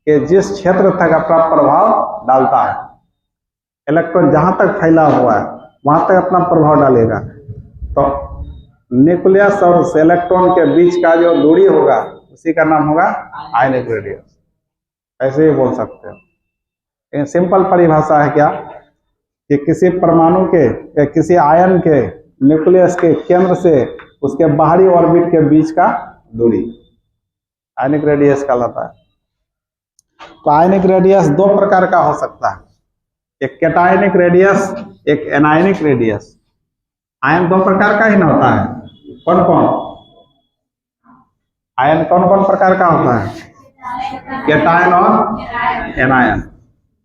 Speaker 1: के जिस क्षेत्र तक अपना प्रभाव डालता है, इलेक्ट्रॉन जहां तक फैला हुआ है वहां तक अपना प्रभाव डालेगा। तो न्यूक्लियस और उस इलेक्ट्रॉन के बीच का जो दूरी होगा, उसी का नाम होगा आयनिक रेडियस। ऐसे ही बोल सकते हो। सिंपल परिभाषा है क्या, कि किसी परमाणु के या किसी आयन के न्यूक्लियस के केंद्र से उसके बाहरी ऑर्बिट के बीच का दूरी आयनिक रेडियस कहलाता है। तो आयनिक रेडियस दो प्रकार का हो सकता है, एक कैटायनिक रेडियस, एक एनायनिक रेडियस। आयन दो प्रकार का ही ना होता है। कौन कौन? आयन कौन कौन प्रकार का होता है? कैटायन और एनायन।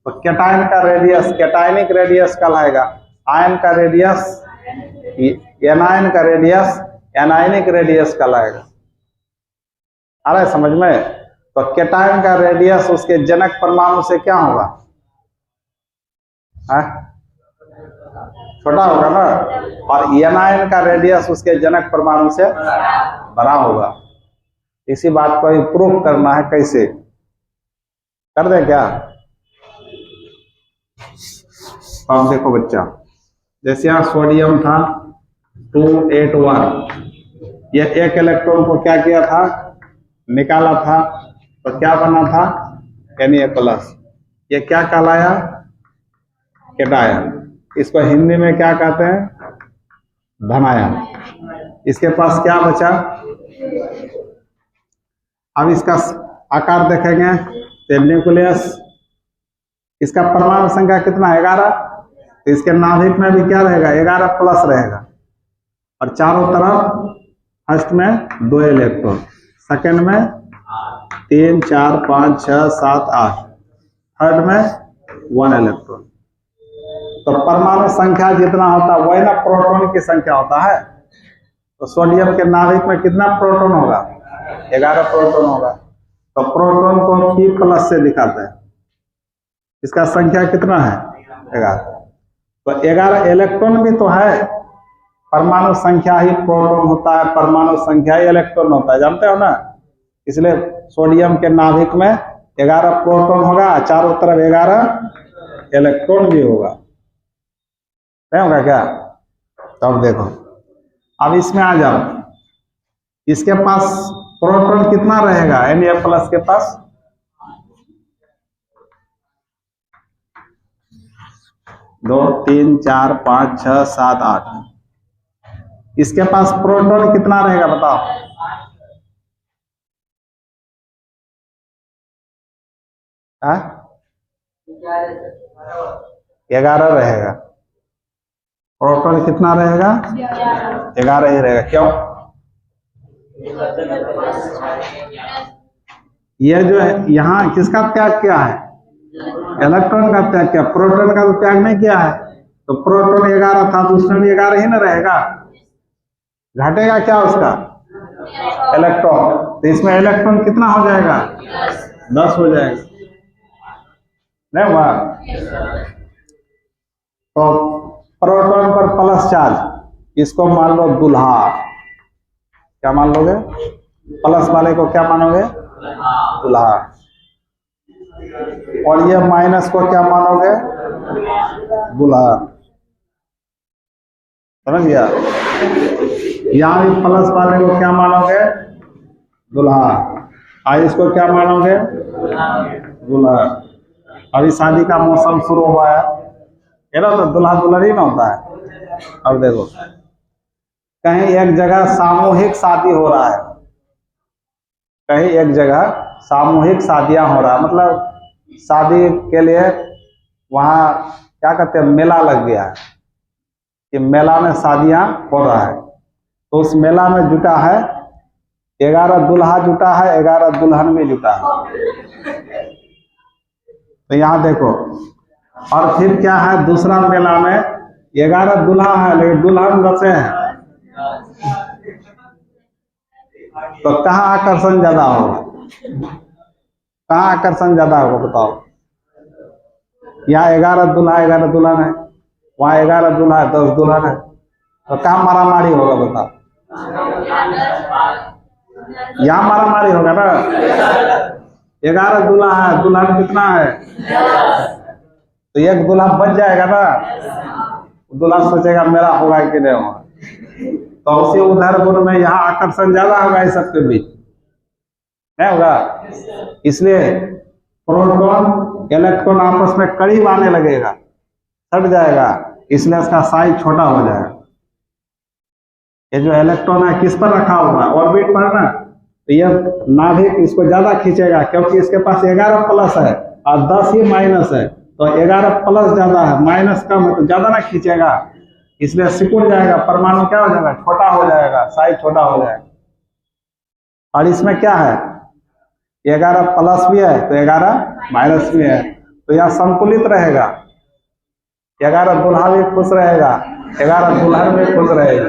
Speaker 1: तो कैटायन का रेडियस कैटायनिक रेडियस कहलाएगा, आयन का रेडियस, एनायन का रेडियस एनायनिक रेडियस कहलाएगा। आ रहा है समझ में? तो कैटायन का रेडियस उसके जनक परमाणु से क्या होगा? छोटा होगा ना, और एनायन का रेडियस उसके जनक परमाणु से बड़ा होगा। इसी बात को प्रूव करना है। कैसे कर दे क्या? अब देखो बच्चा, जैसे यहाँ सोडियम था 281, ये एक इलेक्ट्रॉन को क्या किया था, निकाला था, तो क्या बना था Na+। ये क्या कहलाया, कैटायन। इसको हिंदी में क्या कहते हैं, धनायन। इसके पास क्या बचा, अब इसका आकार देखेंगे तो न्यूक्लियस, इसका परमाणु संख्या कितना है 11, तो इसके नाभिक में भी क्या रहेगा 11+ रहेगा, और चारों तरफ फर्स्ट में 2 इलेक्ट्रॉन, सेकंड में 3 4 5 6 7 8, थर्ड में 1 इलेक्ट्रॉन। तो परमाणु संख्या जितना होता है वही ना प्रोटॉन की संख्या होता है। तो सोडियम के नाभिक में कितना प्रोटॉन होगा, 11 प्रोटॉन होगा। तो प्रोटॉन को P+ से दिखाते हैं, इसका संख्या कितना है 11। तो 11 इलेक्ट्रॉन भी तो है, परमाणु संख्या ही प्रोटॉन होता है, परमाणु संख्या ही इलेक्ट्रॉन होता है, जानते हो ना। इसलिए सोडियम के नाभिक में 11 प्रोटॉन होगा, चारों तरफ 11 इलेक्ट्रॉन भी होगा, नहीं होगा क्या? तो अब देखो, अब इसमें आ जाओ, इसके पास प्रोटॉन कितना रहेगा Na+ के पास, दो 3 4 5 6 7 8, इसके पास प्रोटॉन कितना रहेगा बताओ, हाँ 11 रहेगा। प्रोटॉन कितना रहेगा 11 ही रहेगा। क्यों? ये जो है यहाँ किसका त्याग किया है, इलेक्ट्रॉन का त्याग किया, प्रोटॉन का तो त्याग नहीं किया है। तो प्रोटॉन 11 था तो उसमें भी 11 ही ना रहेगा, घटेगा क्या उसका इलेक्ट्रॉन, तो इसमें इलेक्ट्रॉन कितना हो जाएगा 10 हो जाएगा, नहीं हुआ? तो प्रोटॉन पर प्लस चार्ज, इसको मान लो दूल्हा, क्या मान लोगे, प्लस वाले को क्या मानोगे दूल्हा, और ये माइनस को क्या मानोगे दूल्हा, समझ गया? यहाँ भी प्लस वाले को क्या मानोगे दूल्हा, और इसको क्या मानोगे दूल्हा। अभी शादी का मौसम शुरू हुआ है, तो दूल्हा दुल्हन ही ना होता है। अब देखो, कहीं एक जगह सामूहिक शादी हो रहा है, कहीं एक जगह सामूहिक शादियां हो रहा है, मतलब शादी के लिए वहाँ क्या कहते हैं मेला लग गया है, कि मेला में शादियां हो रहा है। तो उस मेला में जुटा है 11 दूल्हा जुटा है, 11 दुल्हन भी जुटा है। तो यहाँ देखो, और फिर क्या है दूसरा मेला में 11 दूल्हा है लेकिन दुल्हन बचे हैं, तो कहाँ आकर्षण ज्यादा होगा, कहाँ आकर्षण ज्यादा होगा बताओ? यहाँ 11 दूल्हा 11 दुल्हन है, वहाँ 11 दूल्हा है 10 दुल्हन है, तो कहाँ मारामारी होगा बताओ? यहाँ मारामारी होगा ना। 11 दूल्हा है, दुल्हन कितना है, तो एक दूल्हा बच जाएगा ना, दूल्हा सोचेगा मेरा होगा कि नहीं होगा, तो उसी उधर गुण में यहाँ आकर्षण ज्यादा होगा इस सबके बीच, नहीं होगा? इसलिए प्रोटॉन इलेक्ट्रॉन आपस में करीब आने लगेगा, सट जाएगा, इसलिए इसका साइज छोटा हो जाएगा। ये जो इलेक्ट्रॉन है किस पर रखा हुआ है ऑर्बिट पर ना, तो यह नाभिक इसको ज्यादा खींचेगा, क्योंकि इसके पास 11+ है और 10 ही माइनस है, तो 11+ ज्यादा है, माइनस कम है, तो ज्यादा ना खींचेगा, इसलिए सिकुड़ जाएगा, परमाणु क्या हो जाएगा छोटा हो जाएगा, साइज छोटा हो जाएगा। और इसमें क्या है 11+ भी है तो 11- भी है, तो यह संतुलित रहेगा, 11 दूल्हा भी खुश रहेगा, 11 दुल्हन भी खुश रहेगी,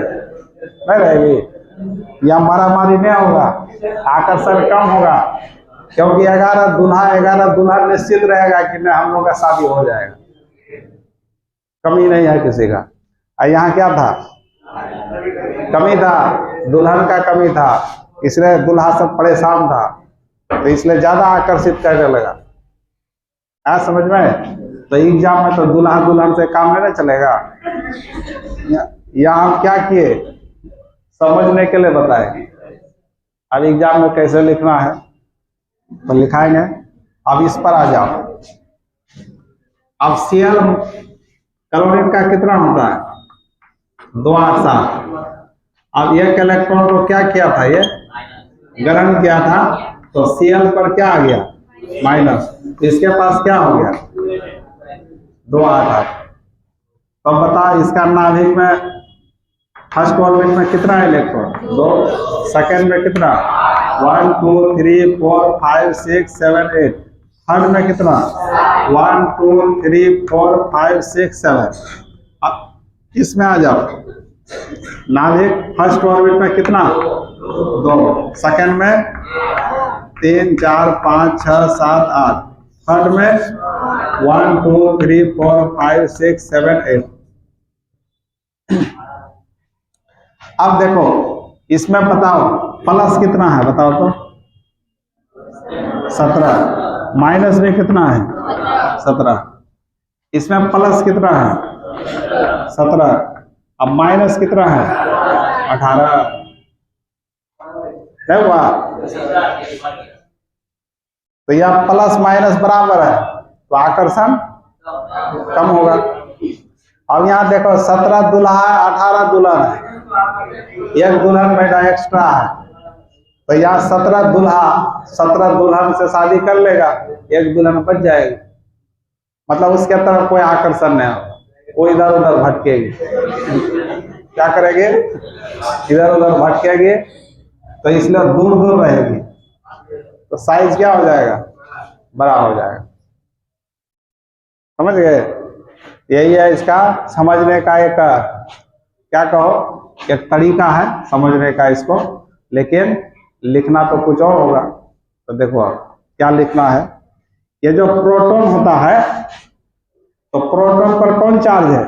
Speaker 1: नहीं रहेगी? या मारामारी नहीं होगा, आकर्षण कम होगा, क्योंकि 11 दूल्हा 11 दुल्हन निश्चित रहेगा कि नहीं हम लोग का शादी हो जाएगा। कमी नहीं है किसी का। और यहाँ क्या था, कमी था, दुल्हन का कमी था, इसलिए दूल्हा सब परेशान था, तो इसलिए ज्यादा आकर्षित करने लगा। समझ में? तो एग्जाम में तो दूल्हा दुल्हन से काम नहीं चलेगा। यहाँ हम क्या किए, समझने के लिए बताए। अब एग्जाम में कैसे लिखना है तो लिखाएंगे। अब इस पर आ जाओ। अब Cl क्लोरीन का कितना होता है, 287। अब एक इलेक्ट्रॉन को क्या किया था, ये ग्रहण किया था, तो Cl पर क्या आ गया, माइनस। इसके पास क्या हो गया, 288। तो बता इसका नाभिक में फर्स्ट ऑर्बिट में कितना इलेक्ट्रॉन, 2। सेकेंड में कितना, 1 2 3 4 5 6 7 8। थर्ड में कितना, 1 2 3 4 5 6 7। अब इसमें आ जाओ, नाभिक फर्स्ट ऑर्बिट में कितना, 2। सेकेंड में 3 4 5 6 7 8। थर्ड में 1 2 3 4 5 6 7 8। अब देखो इसमें बताओ प्लस कितना है, बताओ तो, 17। माइनस में कितना है, 17। इसमें प्लस कितना है, 17। अब माइनस कितना है, 18। क्या हुआ, तो यह प्लस माइनस बराबर है, तो आकर्षण कम होगा। अब यहाँ देखो 17 दूल्हा है, 18 दुल्हन है, एक दुल्हन बेटा एक्स्ट्रा है, तो यहाँ 17 दूल्हा 17 दुल्हन से शादी कर लेगा, एक दुल्हन बच जाएगी। मतलब उसके तरफ कोई आकर्षण नहीं होगा, वो इधर उधर भटकेगी। क्या करेगी, इधर उधर भटकेगी, तो इसलिए दूर दूर रहेगी, तो साइज क्या हो जाएगा, बड़ा हो जाएगा। समझ गए? यही है इसका समझने का एक, क्या कहो, एक तरीका है समझने का इसको, लेकिन लिखना तो कुछ और होगा। तो देखो क्या लिखना है, ये जो प्रोटॉन होता है, तो प्रोटॉन पर कौन चार्ज है,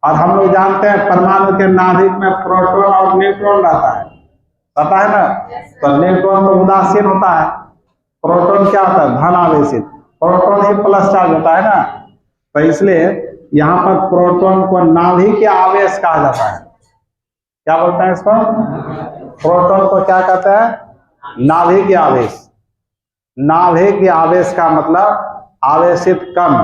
Speaker 1: और हम लोग जानते हैं परमाणु के नाभिक में प्रोटॉन और न्यूट्रॉन रहता है, पता है ना। तो न्यूट्रॉन तो उदासीन होता है, प्रोटॉन क्या होता है, धन आवेशित। प्रोटॉन ही प्लस चार्ज होता है ना, तो इसलिए यहाँ पर प्रोटॉन को नाभिक आवेश कहा जाता है। क्या बोलते हैं इसको, प्रोटॉन को क्या कहते हैं, नाभिक आवेश। नाभिक आवेश का मतलब आवेशित कण,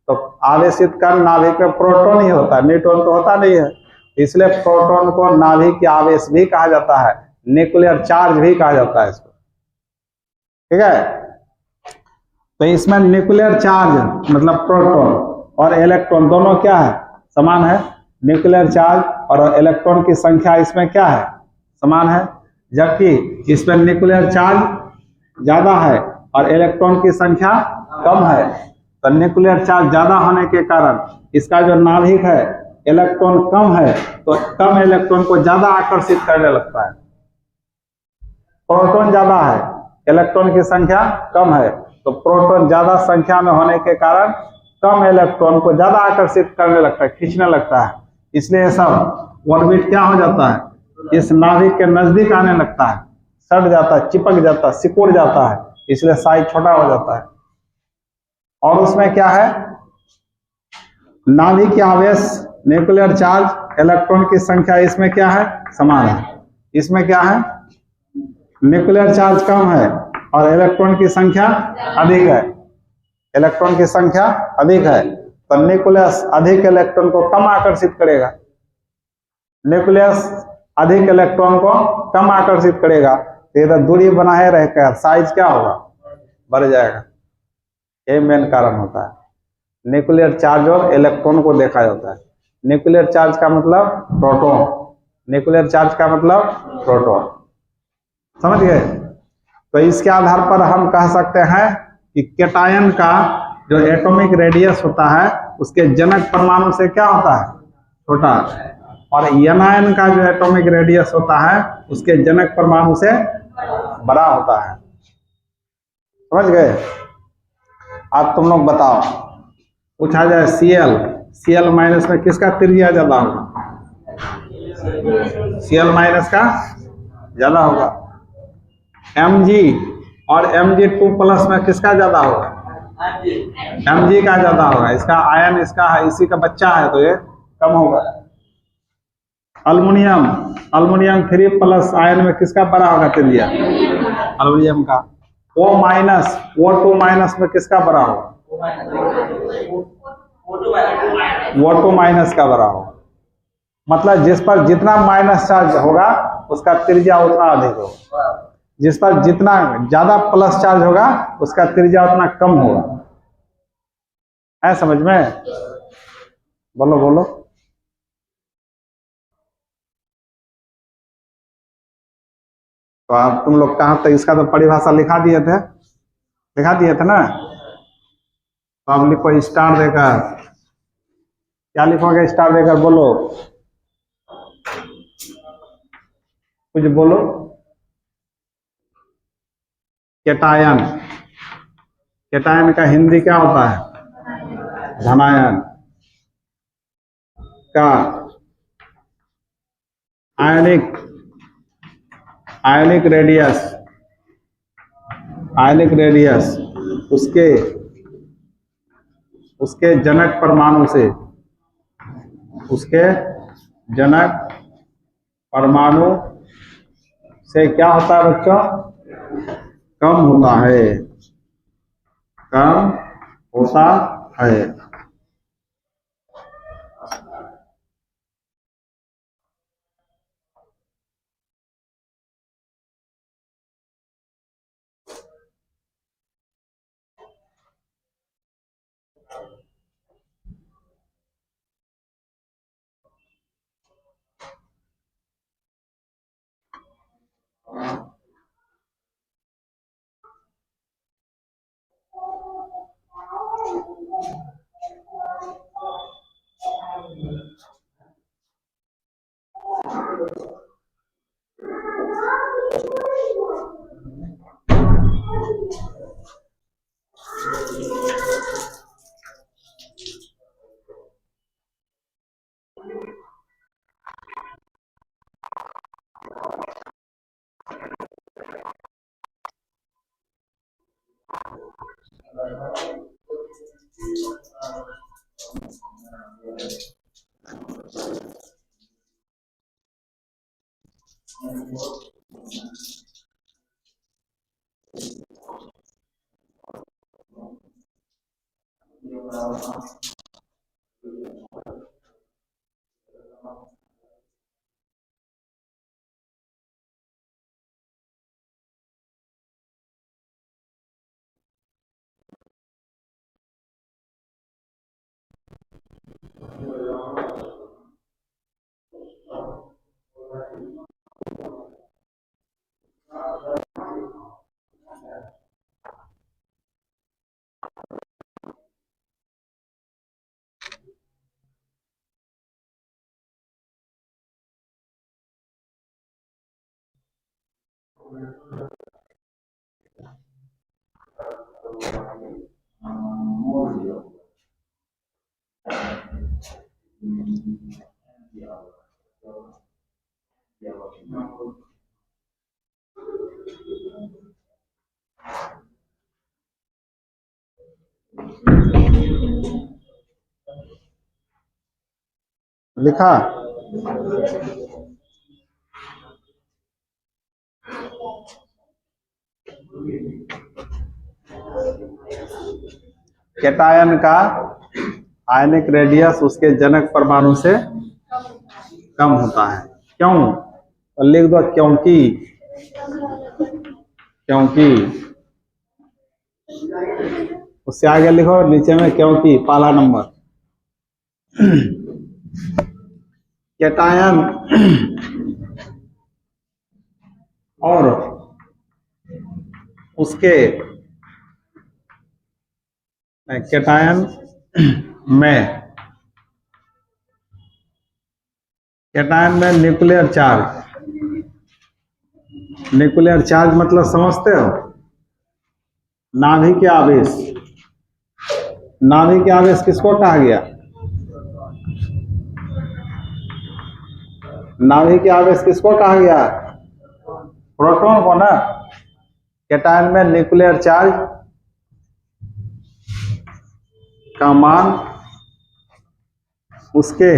Speaker 1: तो आवेशित कण नाभिक में प्रोटॉन ही होता है, न्यूट्रॉन तो होता नहीं है। इसलिए प्रोटॉन को नाभिक आवेश भी कहा जाता है, न्यूक्लियर चार्ज भी कहा जाता है इसको, ठीक है। तो इसमें न्यूक्लियर चार्ज मतलब प्रोटॉन और इलेक्ट्रॉन दोनों क्या है, समान है। न्यूक्लियर चार्ज और इलेक्ट्रॉन की संख्या इसमें क्या है, समान है, जबकि इसमें न्यूक्लियर चार्ज ज्यादा है और इलेक्ट्रॉन की संख्या कम है। तो न्यूक्लियर चार्ज ज्यादा होने के कारण इसका जो नाभिक है इलेक्ट्रॉन कम है, तो कम इलेक्ट्रॉन को ज्यादा आकर्षित करने लगता है। प्रोटॉन ज्यादा है, इलेक्ट्रॉन की संख्या कम है, तो प्रोटॉन ज्यादा संख्या में होने के कारण कम इलेक्ट्रॉन को ज्यादा आकर्षित करने लगता है, खींचने लगता है। इसलिए सब ऑर्बिट क्या हो जाता है, इस नाभिक के नजदीक आने लगता है, सट जाता है, चिपक जाता है, सिकुड़ जाता है, इसलिए साइज छोटा हो जाता है। और उसमें क्या है, नाभिक के आवेश, न्यूक्लियर चार्ज, इलेक्ट्रॉन की संख्या इसमें क्या है, समान है। इसमें क्या है, न्यूक्लियर चार्ज कम है और इलेक्ट्रॉन की संख्या अधिक है, इलेक्ट्रॉन की संख्या अधिक है, तो न्यूक्लियस अधिक इलेक्ट्रॉन को कम आकर्षित करेगा, न्यूक्लियस अधिक इलेक्ट्रॉन को कम आकर्षित करेगा, तो इधर दूरी बनाए रहकर साइज क्या होगा, बढ़ जाएगा। यही मेन कारण होता है। न्यूक्लियर चार्ज और इलेक्ट्रॉन को देखा जाता है। न्यूक्लियर चार्ज का मतलब प्रोटॉन, न्यूक्लियर चार्ज का मतलब प्रोटॉन, समझ गए। तो इसके आधार पर हम कह सकते हैं कि कैटायन का जो एटॉमिक रेडियस होता है उसके जनक परमाणु से क्या होता है, छोटा, और एनायन का जो एटॉमिक रेडियस होता है उसके जनक परमाणु से बड़ा होता है। समझ गए। अब तुम लोग बताओ, पूछा जाए Cl Cl माइनस में किसका त्रिज्या ज्यादा होगा? Cl माइनस का ज्यादा होगा। Mg और Mg2 प्लस में किसका ज्यादा होगा? Mg का ज्यादा होगा। इसका आयन इसका है, इसी का बच्चा है तो ये कम होगा। अल्युमिनियम 3 प्लस आयन में किसका बड़ा होगा त्रिज्या? अल्युमिनियम का। O2 माइनस में किसका बड़ा होगा? O2 माइनस का बड़ा होगा। मतलब जिस पर जितना माइनस चार्ज होगा उसका त्रिज्या उतना अधिक होगा, जिस पर जितना ज्यादा प्लस चार्ज होगा उसका त्रिज्या उतना कम होगा। है समझ में? बोलो बोलो। तो आप तुम लोग कहाँ तक, इसका तो परिभाषा लिखा दिए थे ना? तो आप लिखो स्टार देकर। क्या लिखोगे स्टार देकर? बोलो, कुछ बोलो। केटायन का हिंदी क्या होता है? धनायन का आयनिक रेडियस उसके जनक परमाणु से क्या होता है बच्चों? कम होता है। लिखा? केटायन का आयनिक रेडियस उसके जनक परमाणु से कम होता है। क्यों? तो लिख दो क्योंकि उससे आगे लिखो नीचे में क्योंकि पहला नंबर। केटायन और उसके केटायन में न्यूक्लियर चार्ज मतलब समझते हो? नाभिक आवेश किसको कहा गया? नाभिक आवेश किसको कहा गया? प्रोटॉन को ना। कैटायन में न्यूक्लियर चार्ज का मान उसके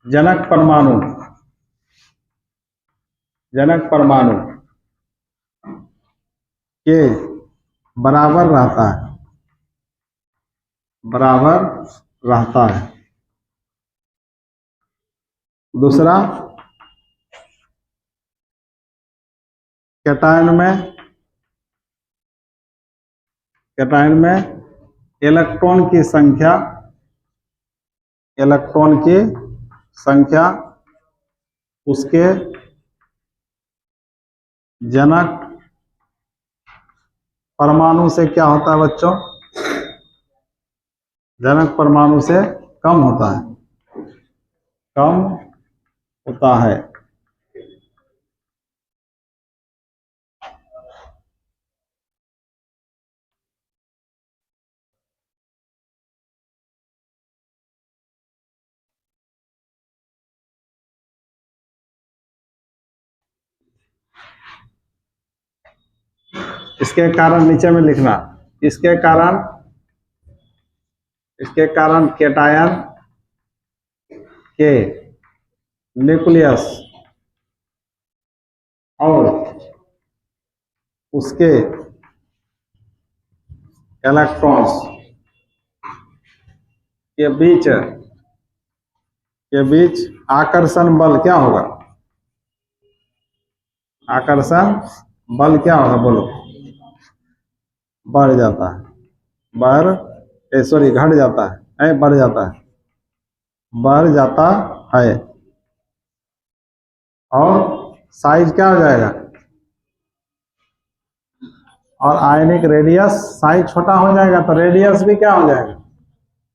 Speaker 1: जनक परमाणु के बराबर रहता है। दूसरा, कैटायन में इलेक्ट्रॉन की संख्या उसके जनक परमाणु से क्या होता है बच्चों? जनक परमाणु से कम होता है। इसके कारण नीचे में लिखना, इसके कारण कैटायन के न्यूक्लियस और उसके इलेक्ट्रॉन्स के बीच आकर्षण बल क्या होगा? आकर्षण बल क्या होगा बोलो? बढ़ जाता है। घट जाता है, बढ़ जाता है। और साइज क्या हो जाएगा? और आयनिक रेडियस साइज छोटा हो जाएगा तो रेडियस भी क्या हो जाएगा?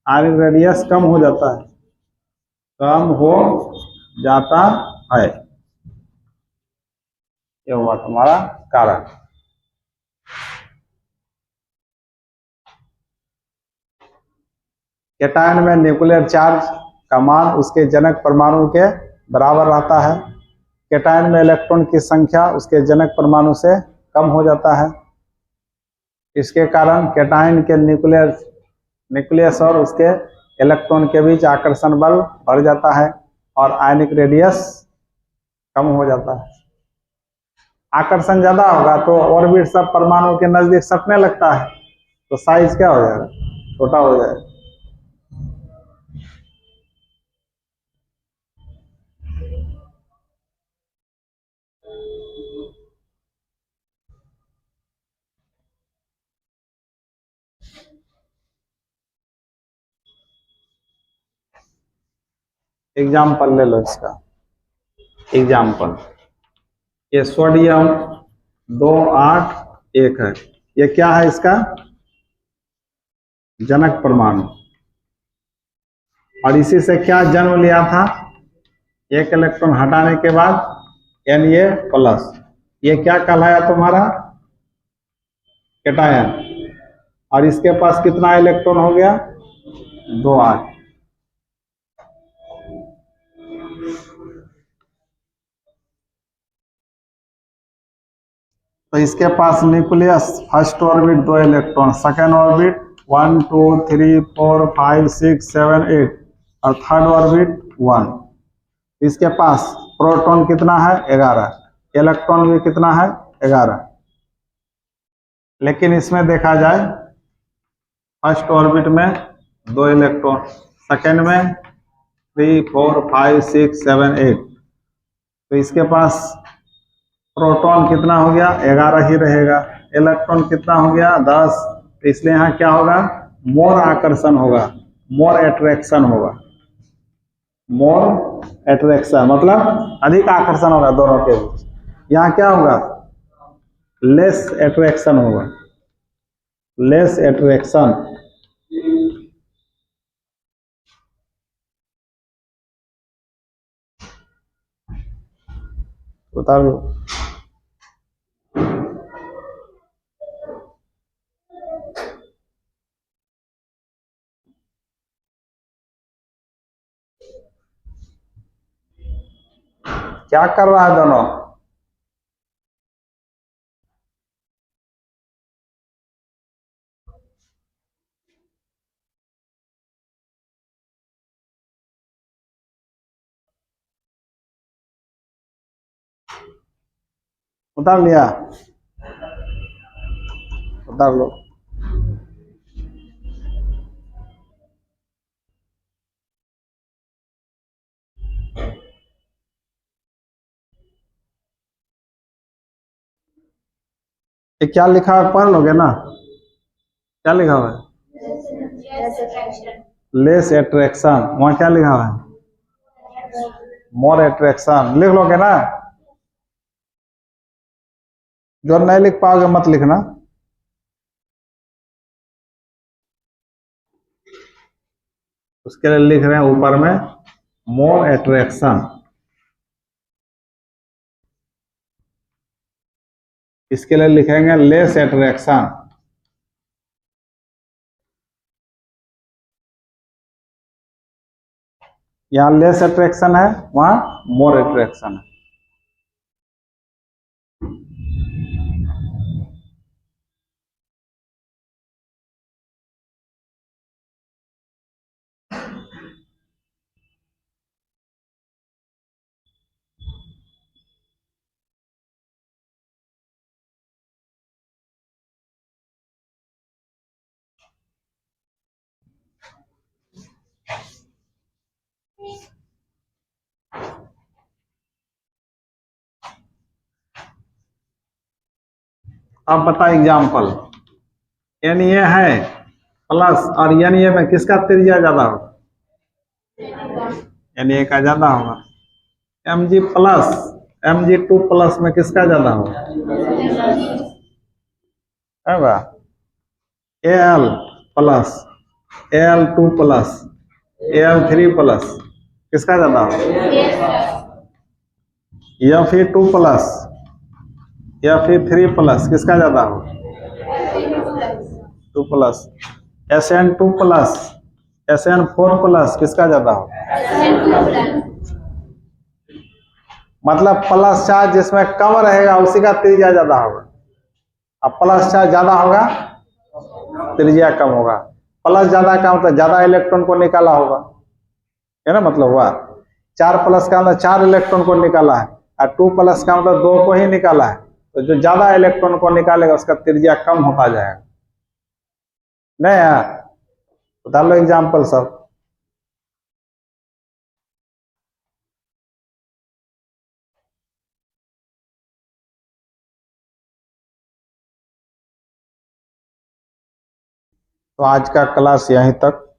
Speaker 1: आयनिक रेडियस कम हो जाता है। ये हुआ तुम्हारा कारण। कैटायन में न्यूक्लियर चार्ज का मान उसके जनक परमाणु के बराबर रहता है। कैटायन में इलेक्ट्रॉन की संख्या उसके जनक परमाणु से कम हो जाता है। इसके कारण कैटायन के न्यूक्लियस और उसके इलेक्ट्रॉन के बीच आकर्षण बल बढ़ जाता है और आयनिक रेडियस कम हो जाता है। आकर्षण ज्यादा होगा तो ऑर्बिट सब परमाणु के नजदीक सटने लगता है तो साइज क्या हो जाएगा? छोटा हो जाएगा। एग्जाम्पल ले लो इसका। एग्जाम्पल, ये सोडियम 281 है। ये क्या है? इसका जनक परमाणु। और इसी से क्या जन्म लिया था? एक इलेक्ट्रॉन हटाने के बाद Na+। ये क्या कहलाया तुम्हारा? कैटायन। और इसके पास कितना इलेक्ट्रॉन हो गया? 2 8। तो इसके पास nucleus first orbit 2 electron, second orbit 1 2 3 4 5 6 7 8 और थर्ड ऑर्बिट 1। इसके पास प्रोटॉन कितना है? 11। इलेक्ट्रॉन भी कितना है? 11। लेकिन इसमें देखा जाए फर्स्ट ऑर्बिट में 2 इलेक्ट्रॉन, सेकेंड में 3 4 5 6 7 8। तो इसके पास प्रोटॉन कितना हो गया? 11 ही रहेगा। इलेक्ट्रॉन कितना हो गया? 10। तो इसलिए यहाँ क्या होगा? मोर आकर्षण होगा, मोर एट्रैक्शन होगा। मोर एट्रैक्शन मतलब अधिक आकर्षण होगा दोनों के बीच। यहाँ क्या होगा? लेस एट्रैक्शन होगा, लेस एट्रैक्शन। बता दो। क्या कर रहा है दोनों? उतार लिया? उतार लो। ये क्या लिखा है पढ़ लोगे ना? क्या लिखा हुआ है? Less attraction. वहां क्या लिखा हुआ है? मोर एट्रैक्शन। लिख लोगे ना? जो नहीं लिख पाओगे मत लिखना। उसके लिए लिख रहे हैं ऊपर में मोर एट्रैक्शन। इसके लिए लिखेंगे लेस एट्रैक्शन। यहाँ लेस एट्रैक्शन है, वहां मोर एट्रैक्शन है। अब बता एग्जाम्पल। एन ये है प्लस और एन ये में किसका त्रिज्या ज्यादा होगा? एन ए का ज्यादा होगा। M G plus M G two plus में किसका ज्यादा होगा? है A L plus A L two plus A L three plus किसका ज्यादा होगा? F E two plus F E three plus किसका ज्यादा होगा? Two plus. S N two plus S N four plus किसका ज्यादा होगा? मतलब प्लस चार्ज जिसमें कम रहेगा उसी का त्रिज्या ज्यादा होगा। अब प्लस चार्ज ज्यादा होगा, त्रिज्या कम होगा। प्लस ज्यादा का मतलब ज्यादा इलेक्ट्रॉन को निकाला होगा, है ना? मतलब हुआ 4 प्लस का मतलब 4 इलेक्ट्रॉन को निकाला है, और 2 प्लस का मतलब 2 को ही निकाला है। तो जो ज्यादा इलेक्ट्रॉन को निकालेगा उसका त्रिज्या कम होता जाएगा। नहीं यार, बता लो एग्जाम्पल सब। तो आज का क्लास यहीं तक।